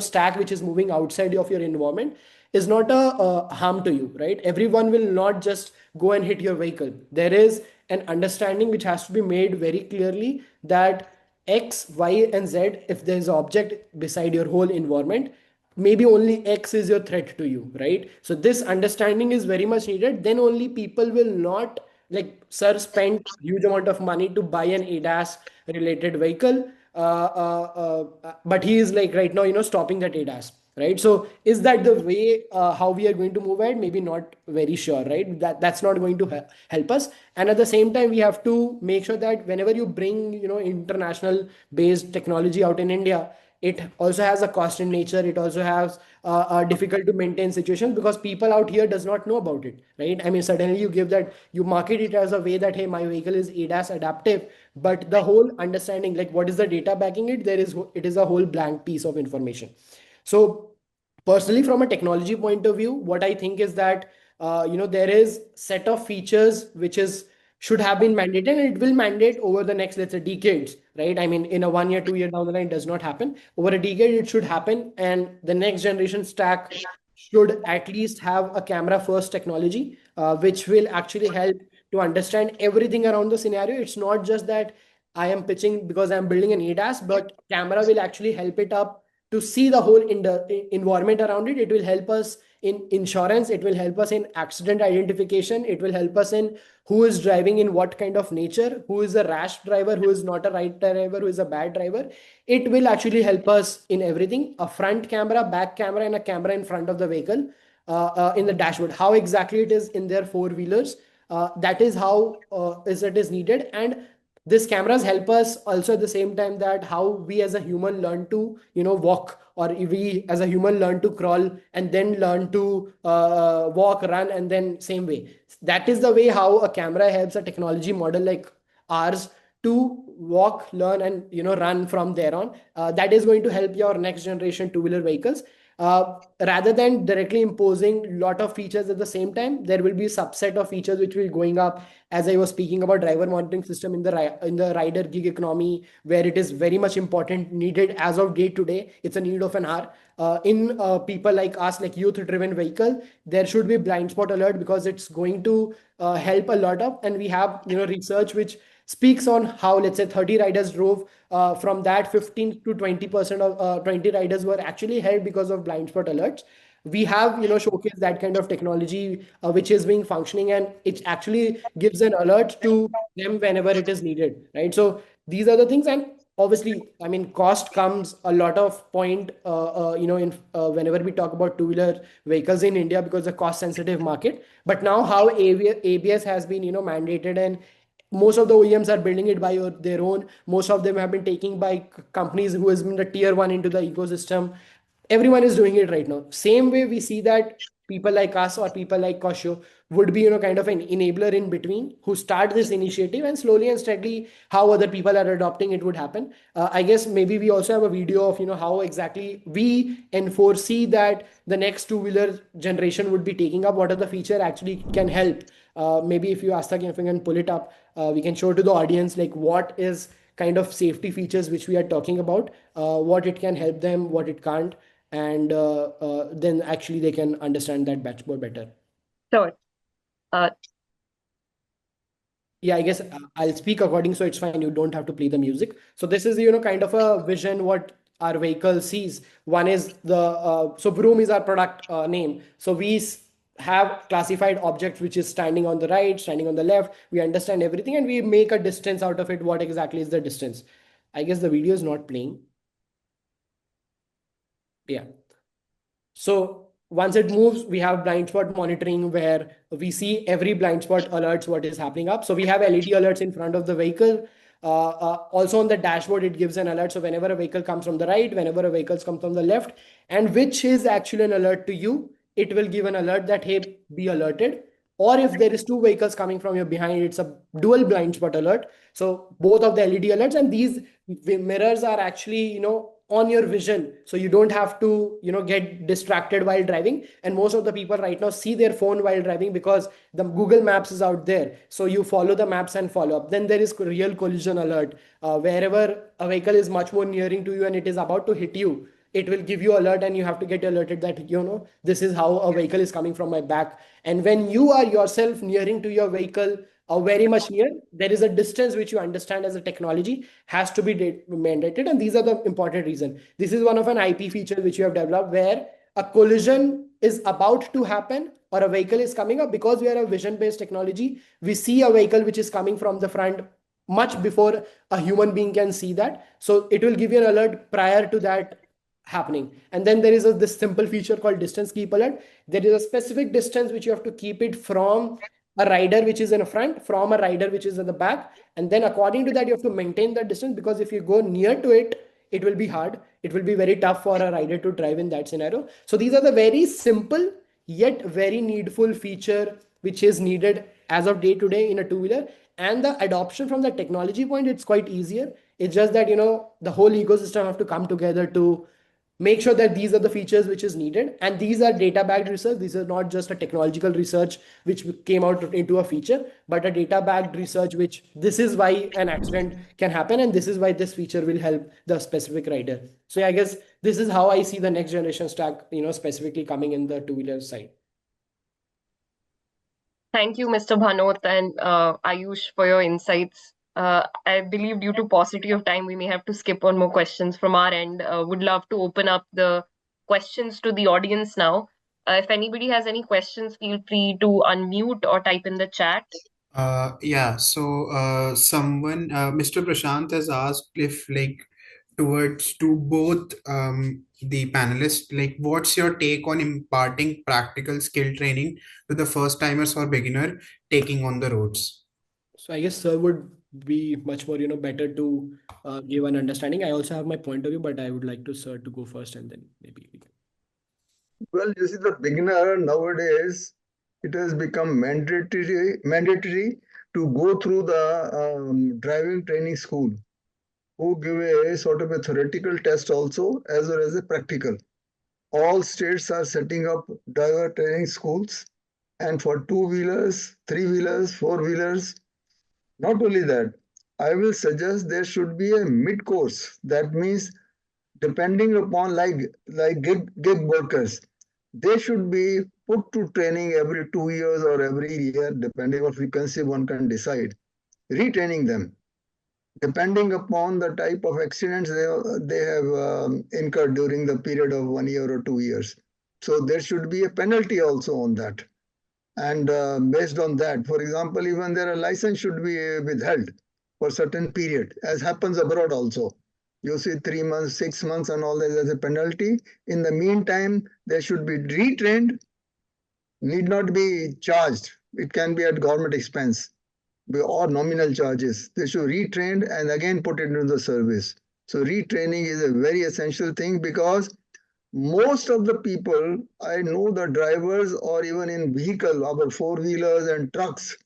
stack which is moving outside of your environment is not a harm to you, right? Everyone will not just go and hit your vehicle. There is an understanding which has to be made very clearly that X, Y, and Z, if there's an object beside your whole environment, maybe only X is your threat to you, right? So this understanding is very much needed. Then only people will not, like sir spent huge amount of money to buy an ADAS related vehicle, but he is like right now, stopping that ADAS. Right. So is that the way how we are going to move ahead? Maybe not very sure, right? That's not going to help us. And at the same time, we have to make sure that whenever you bring, international based technology out in India, it also has a cost in nature. It also has a difficult to maintain situation because people out here does not know about it, right? I mean, suddenly you give that, you market it as a way that, hey, my vehicle is ADAS adaptive, but the whole understanding, like what is the data backing it, it is a whole blank piece of information. So personally, from a technology point of view, what I think is that there is set of features which is should have been mandated, and it will mandate over the next, let's say, decades, right? I mean, in a 1 year, 2 year down the line, does not happen. Over a decade, it should happen, and the next generation stack should at least have a camera first technology, which will actually help to understand everything around the scenario. It's not just that I am pitching because I'm building an ADAS, but camera will actually help it up to see the whole environment around it. It will help us in insurance. It will help us in accident identification. It will help us in who is driving in what kind of nature, who is a rash driver, who is not a right driver, who is a bad driver. It will actually help us in everything: a front camera, back camera, and a camera in front of the vehicle, in the dashboard. How exactly it is in their four wheelers, that is how is it is needed. And these cameras help us also at the same time that how we as a human learn to walk, or we as a human learn to crawl and then learn to walk, run, and then same way. That is the way how a camera helps a technology model like ours to walk, learn, and run from there on. That is going to help your next generation two-wheeler vehicles. Rather than directly imposing lot of features at the same time, there will be a subset of features which will going up, as I was speaking about driver monitoring system in the rider gig economy, where it is very much important, needed as of day to day. It's a need of an hour. In people like us, like youth driven vehicle, there should be blind spot alert, because it's going to help a lot of. And we have research which speaks on how, let's say, 30 riders drove, from that 15 to 20% of 20 riders were actually helped because of blind spot alerts. We have showcased that kind of technology which is being functioning, and it actually gives an alert to them whenever it is needed, right? So these are the things. And obviously, I mean, cost comes a lot of point in whenever we talk about two-wheeler vehicles in India, because the cost sensitive market. But now how ABS has been mandated, and most of the OEMs are building it by their own. Most of them have been taking by companies who has been the tier one into the ecosystem. Everyone is doing it right now. Same way we see that people like us or people like Cautio would be, kind of an enabler in between who start this initiative, and slowly and steadily how other people are adopting it would happen. I guess maybe we also have a video of, how exactly we and foresee that the next two-wheeler generation would be taking up, what are the feature actually can help. Maybe if you ask again, if we can pull it up, we can show to the audience like what is kind of safety features which we are talking about, what it can help them, what it can't, and then actually they can understand that dashboard better. Sure. Yeah, I guess I'll speak according, so it's fine. You don't have to play the music. So this is, kind of a vision what our vehicle sees. One is so Vroom is our product name. So we have classified objects which is standing on the right, standing on the left. We understand everything and we make a distance out of it. What exactly is the distance? I guess the video is not playing. Yeah. So once it moves, we have blind spot monitoring where we see every blind spot alerts what is happening up. So we have LED alerts in front of the vehicle. Also on the dashboard, it gives an alert. So whenever a vehicle comes from the right, whenever a vehicle comes from the left, and which is actually an alert to you, it will give an alert that, hey, be alerted. Or if there is two vehicles coming from your behind, it's a dual blind spot alert. So both of the LED alerts, and these mirrors are actually, on your vision, so you don't have to get distracted while driving. And most of the people right now see their phone while driving because the Google Maps is out there, so you follow the maps and follow up. Then there is real collision alert, wherever a vehicle is much more nearing to you and it is about to hit you, it will give you alert and you have to get alerted that this is how a vehicle is coming from my back. And when you are yourself nearing to your vehicle, very much near, there is a distance which you understand as a technology has to be mandated. And these are the important reason. This is one of an IP feature which you have developed where a collision is about to happen or a vehicle is coming up. Because we are a vision based technology, we see a vehicle which is coming from the front much before a human being can see that. So it will give you an alert prior to that happening. And then there is this simple feature called distance keep alert. There is a specific distance which you have to keep it from a rider which is in the front, from a rider which is in the back, and then according to that you have to maintain that distance, because if you go near to it, it will be hard, it will be very tough for a rider to drive in that scenario. So these are the very simple yet very needful feature which is needed as of day to day in a two-wheeler. And the adoption from the technology point, it's quite easier. It's just that the whole ecosystem have to come together to make sure that these are the features which is needed, and these are data backed research. These are not just a technological research which came out into a feature, but a data backed research which this is why an accident can happen and this is why this feature will help the specific rider. So yeah, I guess this is how I see the next generation stack specifically coming in the two-wheeler side. Thank you, Mr. Bhanot and Aayush, for your insights. I believe due to paucity of time, we may have to skip on more questions from our end. Would love to open up the questions to the audience now. If anybody has any questions, feel free to unmute or type in the chat. Yeah, so Mr. Prashant has asked if, like, towards to both the panelists, like, what's your take on imparting practical skill training to the first timers or beginner taking on the roads? So I guess sir would be much more better to give an understanding. I also have my point of view, but I would like to sir to go first, and then maybe we can. Well, you see, the beginner nowadays, it has become mandatory to go through the driving training school, who give a sort of a theoretical test also as well as a practical. All states are setting up driver training schools, and for two-wheelers, three-wheelers, four-wheelers. Not only that, I will suggest there should be a mid-course. That means depending upon like gig workers, they should be put to training every 2 years or every year, depending on frequency one can decide. Retraining them, depending upon the type of accidents they have incurred during the period of 1 year or 2 years. So there should be a penalty also on that. And based on that, for example, even their license should be withheld for certain period, as happens abroad also. You see 3 months, 6 months and all that as a penalty. In the meantime, they should be retrained, need not be charged. It can be at government expense or nominal charges. They should retrain and again put it into the service. So retraining is a very essential thing, because most of the people, I know the drivers or even in vehicle, our four-wheelers and trucks,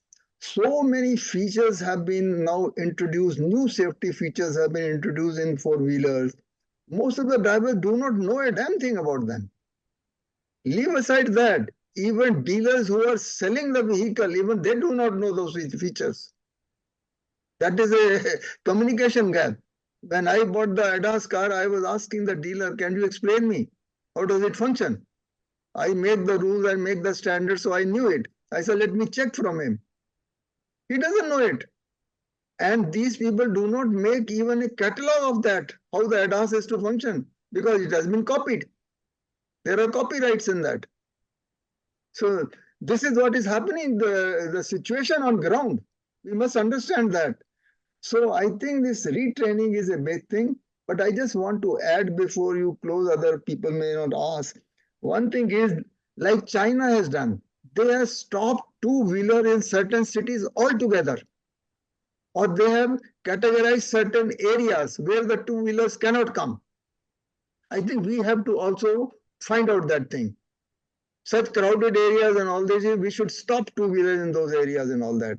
so many features have been now introduced, new safety features have been introduced in four-wheelers. Most of the drivers do not know a damn thing about them. Leave aside that, even dealers who are selling the vehicle, even they do not know those features. That is a communication gap. When I bought the ADAS car, I was asking the dealer, can you explain me? How does it function? I make the rules, I make the standards, so I knew it. I said, let me check from him. He doesn't know it. And these people do not make even a catalog of that, how the ADAS is to function, because it has been copied. There are copyrights in that. So this is what is happening, the situation on ground. We must understand that. So I think this retraining is a big thing, but I just want to add before you close, other people may not ask. One thing is, like China has done, they have stopped two-wheeler in certain cities altogether, or they have categorized certain areas where the two-wheelers cannot come. I think we have to also find out that thing. Such crowded areas and all this, we should stop two-wheelers in those areas and all that.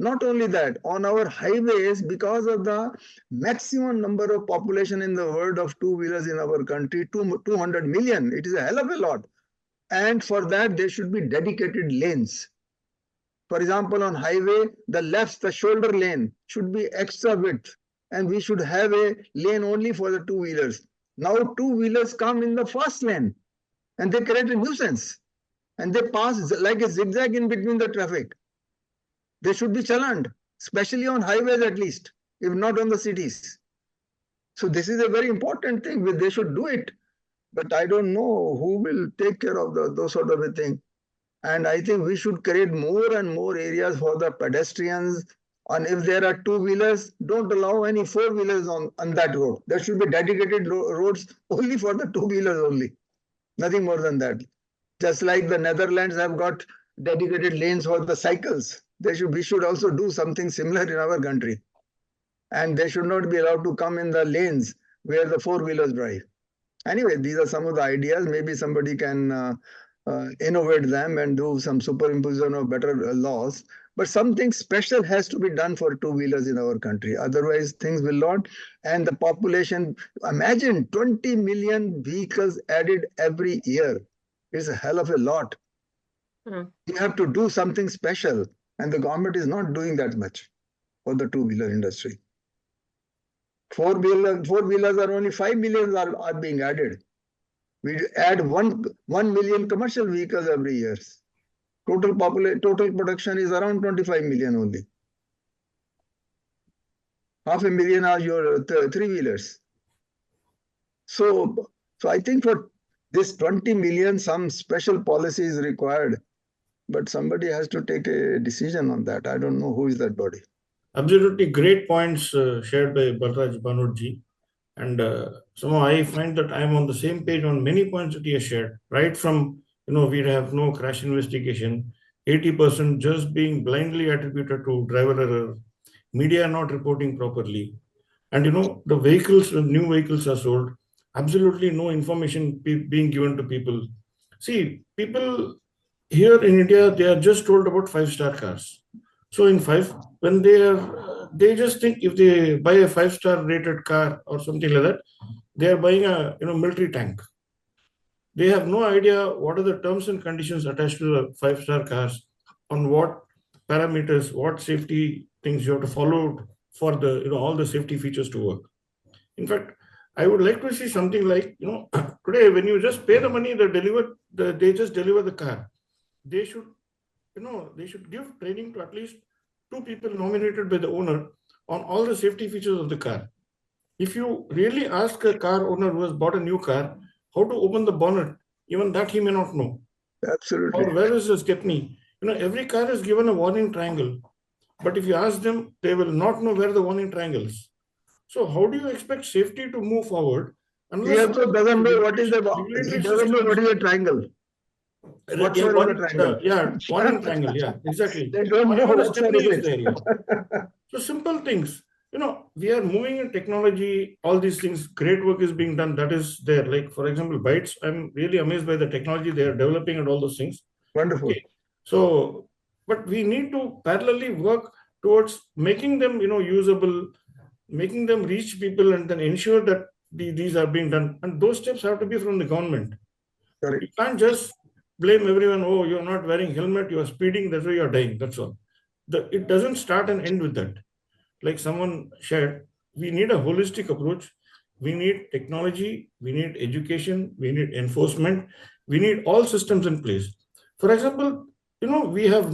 Not only that, on our highways, because of the maximum number of population in the world of two-wheelers in our country, 200 million, it is a hell of a lot. And for that, there should be dedicated lanes. For example, on highway, the left, the shoulder lane should be extra width, and we should have a lane only for the two-wheelers. Now two-wheelers come in the first lane, and they create a nuisance, and they pass like a zigzag in between the traffic. They should be challenged, especially on highways at least, if not on the cities. So this is a very important thing. They should do it. But I don't know who will take care of those sort of a thing. And I think we should create more and more areas for the pedestrians. And if there are two-wheelers, don't allow any four-wheelers on that road. There should be dedicated roads only for the two-wheelers only. Nothing more than that. Just like the Netherlands have got dedicated lanes for the cycles. We should also do something similar in our country. And they should not be allowed to come in the lanes where the four-wheelers drive. Anyway, these are some of the ideas. Maybe somebody can innovate them and do some superimposition of better laws. But something special has to be done for two-wheelers in our country. Otherwise, things will not. And the population, imagine 20 million vehicles added every year. It's a hell of a lot. You have to do something special. And the government is not doing that much for the two-wheeler industry. Four-wheelers are only 5 million are being added. We add 1 million commercial vehicles every year. Total production is around 25 million only. 500,000 are your three-wheelers. So I think for this 20 million, some special policy is required. But somebody has to take a decision on that. I don't know who is that body. Absolutely great points shared by Balraj Bhanot ji. And somehow I find that I'm on the same page on many points that he has shared. Right from, we have no crash investigation, 80% just being blindly attributed to driver error, media not reporting properly. And, the vehicles, new vehicles are sold, absolutely no information being given to people. See, people here in India, they are just told about 5-star cars. So when they just think if they buy a 5-star rated car or something like that, they are buying a military tank. They have no idea what are the terms and conditions attached to the 5-star cars, on what parameters, what safety things you have to follow for the all the safety features to work. In fact, I would like to see something like today when you just pay the money, they just deliver the car. They should they should give training to at least 2 people nominated by the owner on all the safety features of the car. If you really ask a car owner who has bought a new car how to open the bonnet, even that he may not know. Absolutely. Or where is the stepney? Every car is given a warning triangle. But if you ask them, they will not know where the warning triangle is. So how do you expect safety to move forward? He also doesn't know what is a triangle. What's warning triangle. Yeah, exactly. They don't know what So simple things. we are moving in technology, all these things, great work is being done. That is there. Like, for example, BYTES, I'm really amazed by the technology they are developing and all those things. Wonderful. Okay. So, but we need to parallelly work towards making them, usable, making them reach people, and then ensure that these are being done. And those steps have to be from the government. Correct. You can't just blame everyone. Oh, you're not wearing helmet, you're speeding, that's why you're dying. That's all. It doesn't start and end with that. Like someone shared, we need a holistic approach. We need technology, we need education, we need enforcement, we need all systems in place. For example, we have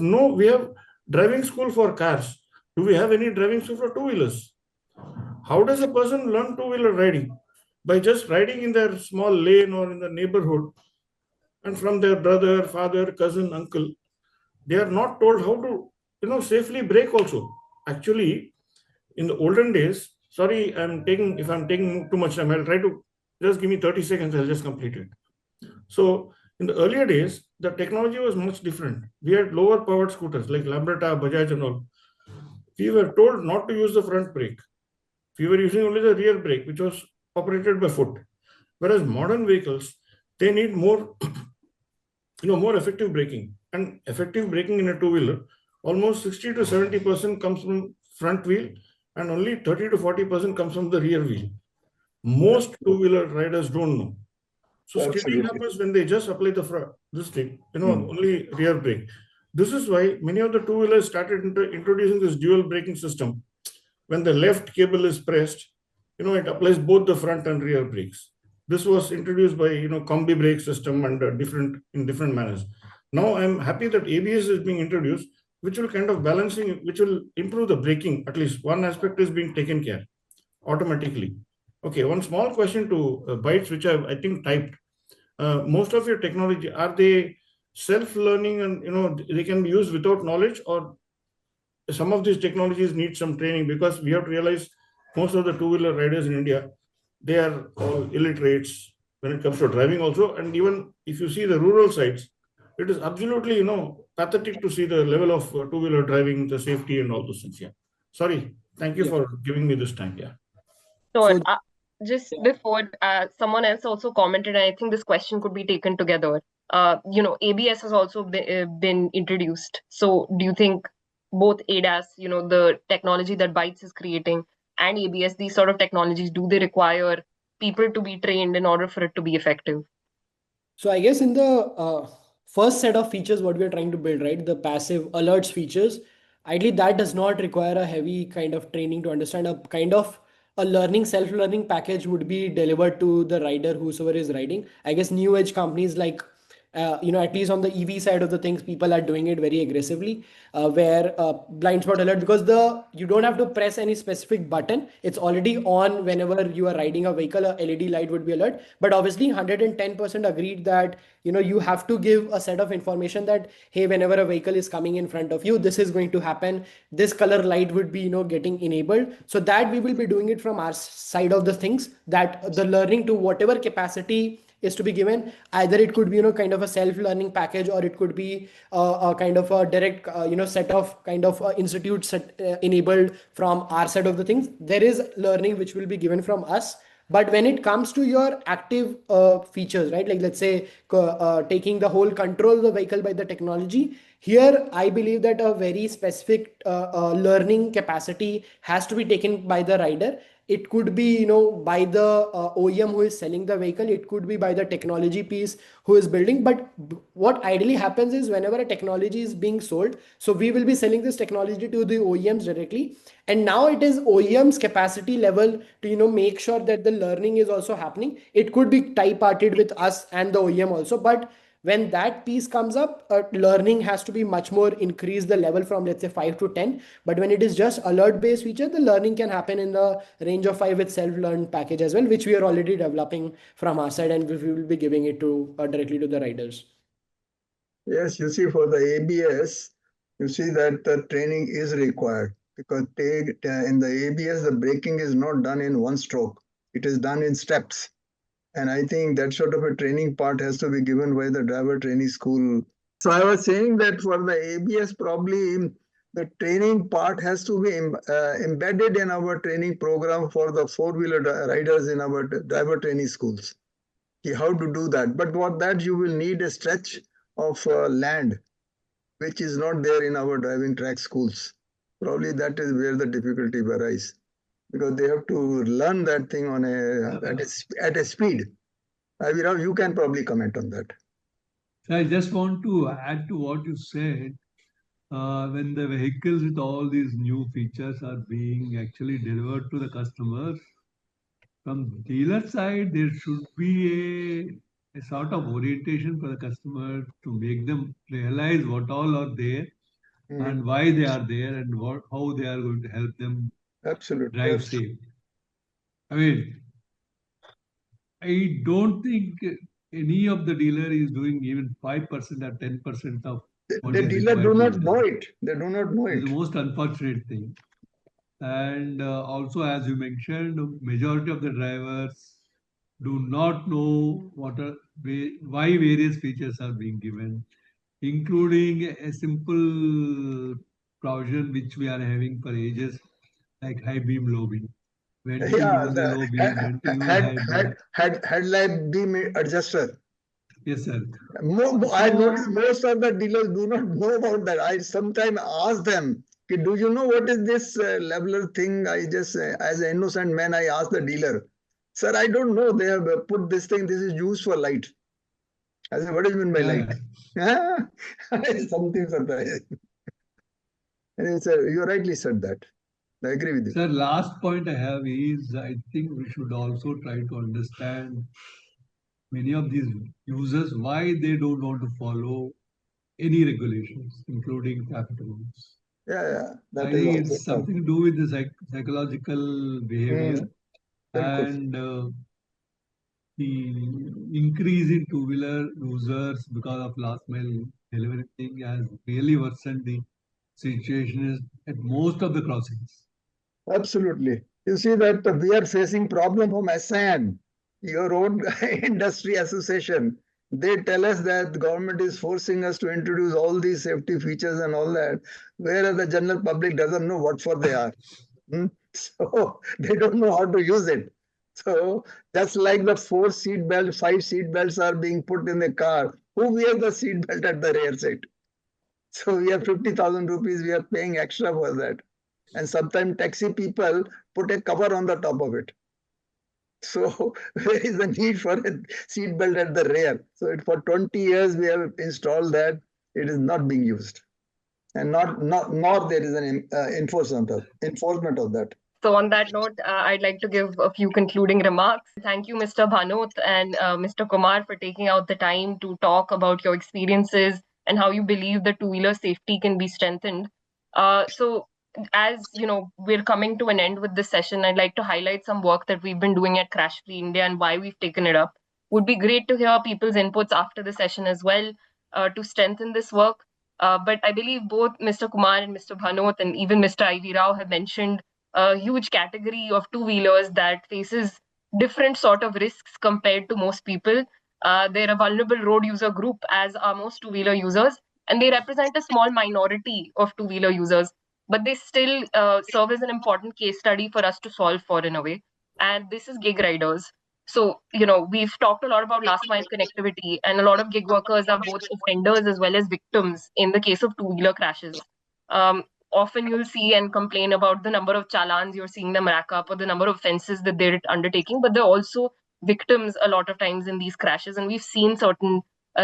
driving school for cars. Do we have any driving school for two-wheelers? How does a person learn two-wheeler riding? By just riding in their small lane or in the neighborhood, and from their brother, father, cousin, uncle. They are not told how to, safely brake also. Actually, in the olden days, sorry, if I'm taking too much time, I'll try to just give me 30 seconds, I'll just complete it. So in the earlier days, the technology was much different. We had lower powered scooters like Lambretta, Bajaj and all. We were told not to use the front brake. We were using only the rear brake, which was operated by foot. Whereas modern vehicles, they need more, more effective braking. And effective braking in a two-wheeler, almost 60 to 70% comes from front wheel, and only 30 to 40% comes from the rear wheel. Most two-wheeler riders don't know. So skidding happens when they just apply the front, this thing, only rear brake. This is why many of the two-wheelers started introducing this dual braking system. When the left cable is pressed, it applies both the front and rear brakes. This was introduced by, combi brake system and in different manners. Now I'm happy that ABS is being introduced, which will kind of which will improve the braking. At least one aspect is being taken care automatically. Okay, one small question to BYTES, which I think typed. Most of your technology, are they self-learning and they can be used without knowledge, or some of these technologies need some training? Because we have to realize most of the two-wheeler riders in India, they are all illiterates when it comes to driving also. And even if you see the rural sites, it is absolutely, pathetic to see the level of two-wheeler driving, the safety and all those things. Yeah. Sorry. Thank you for giving me this time. Yeah. So, just before, someone else also commented, and I think this question could be taken together. ABS has also been introduced. So, do you think both ADAS, the technology that BYTES is creating, and ABS, these sort of technologies, do they require people to be trained in order for it to be effective? So I guess in the first set of features, what we are trying to build, right, the passive alerts features, ideally that does not require a heavy kind of training to understand. A kind of a self-learning package would be delivered to the rider, whosoever is riding. I guess new age companies like at least on the EV side of the things, people are doing it very aggressively, where blind spot alert, because you don't have to press any specific button. It's already on whenever you are riding a vehicle, a LED light would be alert. But obviously 110% agreed that, you have to give a set of information that, hey, whenever a vehicle is coming in front of you, this is going to happen. This color light would be, getting enabled. So that we will be doing it from our side of the things, that the learning to whatever capacity is to be given. Either it could be, kind of a self-learning package, or it could be a kind of a direct, set of kind of institutes enabled from our side of the things. There is learning which will be given from us. But when it comes to your active features, right, like let's say taking the whole control of the vehicle by the technology, here I believe that a very specific learning capacity has to be taken by the rider. It could be, by the OEM who is selling the vehicle. It could be by the technology piece who is building. But what ideally happens is, whenever a technology is being sold, so we will be selling this technology to the OEMs directly. And now it is OEM's capacity level to, make sure that the learning is also happening. It could be type-parted with us and the OEM also. But when that piece comes up, learning has to be much more, increase the level from, let's say, 5 to 10. But when it is just alert based feature, the learning can happen in the range of 5 with self-learned package as well, which we are already developing from our side, and we will be giving it to directly to the riders. Yes, you see, for the ABS, you see that the training is required, because in the ABS, the braking is not done in one stroke. It is done in steps. And I think that sort of a training part has to be given by the driver training school. So I was saying that for the ABS, probably The training part has to be embedded in our training program for the four-wheeler riders in our driver training schools. How to do that? But for that, you will need a stretch of land, which is not there in our driving track schools. Probably that is where the difficulty arises, because they have to learn that thing on at a speed. Avirav, you can probably comment on that. So I just want to add to what you said. When the vehicles with all these new features are being actually delivered to the customers, from dealer side, there should be a sort of orientation for the customer to make them realize what all are there and why they are there and how they are going to help them Absolutely. drive safe. I mean, I don't think any of the dealer is doing even 5% or 10% of what The is dealer do required to not be know done. it. They do not know It's it. the most unfortunate thing. And also, as you mentioned, majority of the drivers do not know why various features are being given, including a simple provision which we are having for ages, like high beam, low beam. When to Yeah, use a low beam, when to use high beam. headlight beam adjuster. Yes, sir. I So, noticed most of the dealers do not know about that. I sometimes ask them, do you know what is this leveler thing? I just, as an innocent man, I ask the dealer, sir, I don't know. They have put this thing, this is used for light. I said, what do you mean by light? Something surprising. And he said, you rightly said that. I agree with you. sir, last point I have is I think we should also try to understand many of these users why they don't want to follow any regulations, including traffic rules. Yeah, I that is think also it's something to do with the psychological behavior and the increase in two-wheeler users because of last mile delivery thing has really worsened the situation at most of the crossings. Absolutely. You see that we are facing problem from ASAN, your own industry association. They tell us that the government is forcing us to introduce all these safety features and all that, whereas the general public doesn't know what for they are. So they don't know how to use it. So just like the 4 seat belts, 5 seat belts are being put in the car, who wears the seat belt at the rear seat? So we have 50,000 rupees, we are paying extra for that. And sometimes taxi people put a cover on the top of it. So where is the need for a seat belt at the rear? So for 20 years we have installed that. It is not being used. And nor there is an enforcement of that. So on that note, I'd like to give a few concluding remarks. Thank you, Mr. Bhanot and Mr. Kumar, for taking out the time to talk about your experiences and how you believe that two-wheeler safety can be strengthened. So as you know, we're coming to an end with this session. I'd like to highlight some work that we've been doing at Crashfree India and why we've taken it up. Would be great to hear people's inputs after the session as well to strengthen this work. But I believe both Mr. Kumar and Mr. Bhanot and even Mr. Ivy Rao have mentioned a huge category of two-wheelers that faces different sort of risks compared to most people. They're a vulnerable road user group, as are most two-wheeler users, and they represent a small minority of two-wheeler users, but they still serve as an important case study for us to solve for in a way. And this is gig riders. So, we've talked a lot about last mile connectivity, and a lot of gig workers are both offenders as well as victims in the case of two-wheeler crashes. Um, Often you'll see and complain about the number of challans you're seeing them rack up or the number of offenses that they're undertaking, but they're also victims a lot of times in these crashes. And we've seen certain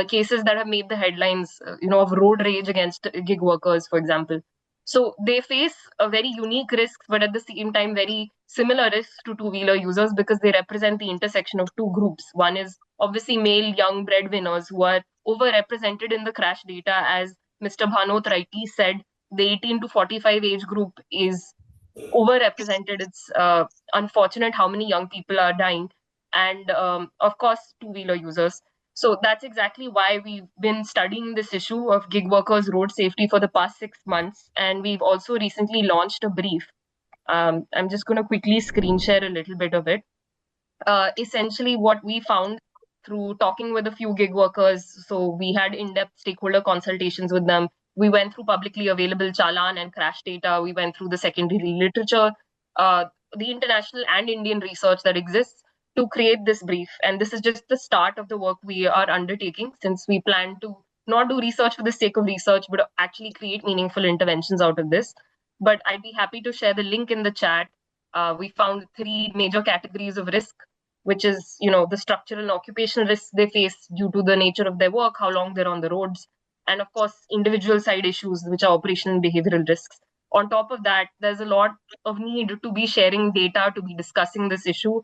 cases that have made the headlines, of road rage against gig workers, for example. So they face a very unique risks, but at the same time, very similar risks to two-wheeler users because they represent the intersection of two groups. One is obviously male young breadwinners who are overrepresented in the crash data, as Mr. Bhanot rightly said. The 18 to 45 age group is overrepresented. It's unfortunate how many young people are dying, and of course, two-wheeler users. So that's exactly why we've been studying this issue of gig workers' road safety for the past 6 months, and we've also recently launched a brief. I'm just going to quickly screen share a little bit of it. Essentially, what we found through talking with a few gig workers, so we had in-depth stakeholder consultations with them. We went through publicly available challan and crash data. We went through the secondary literature, the international and Indian research that exists to create this brief. And this is just the start of the work we are undertaking, since we plan to not do research for the sake of research, but actually create meaningful interventions out of this. But I'd be happy to share the link in the chat. We found 3 major categories of risk, which is, the structural and occupational risks they face due to the nature of their work, how long they're on the roads, and of course, individual side issues, which are operational and behavioral risks. On top of that, there's a lot of need to be sharing data, to be discussing this issue,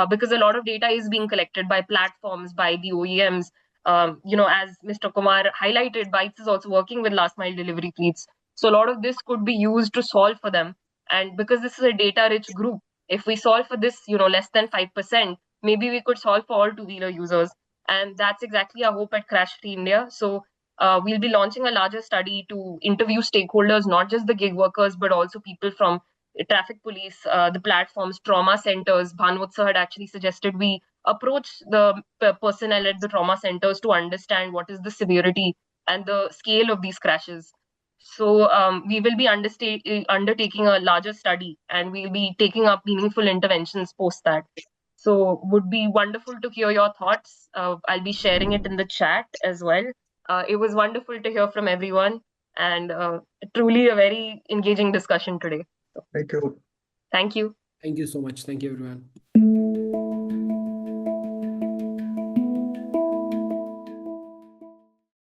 because a lot of data is being collected by platforms, by the OEMs. As Mr. Kumar highlighted, BYTES is also working with last mile delivery fleets. So a lot of this could be used to solve for them. And because this is a data-rich group, if we solve for this, less than 5%, maybe we could solve for all two-wheeler users. And that's exactly our hope at Crashfree India. So we'll be launching a larger study to interview stakeholders, not just the gig workers, but also people from traffic police, the platforms, trauma centers. Bhanot sir had actually suggested we approach the personnel at the trauma centers to understand what is the severity and the scale of these crashes. So we will be undertaking a larger study, and we'll be taking up meaningful interventions post that. So would be wonderful to hear your thoughts. I'll be sharing it in the chat as well. It was wonderful to hear from everyone, and truly a very engaging discussion today. So, Thank you. thank you. Thank you so much. Thank you, everyone.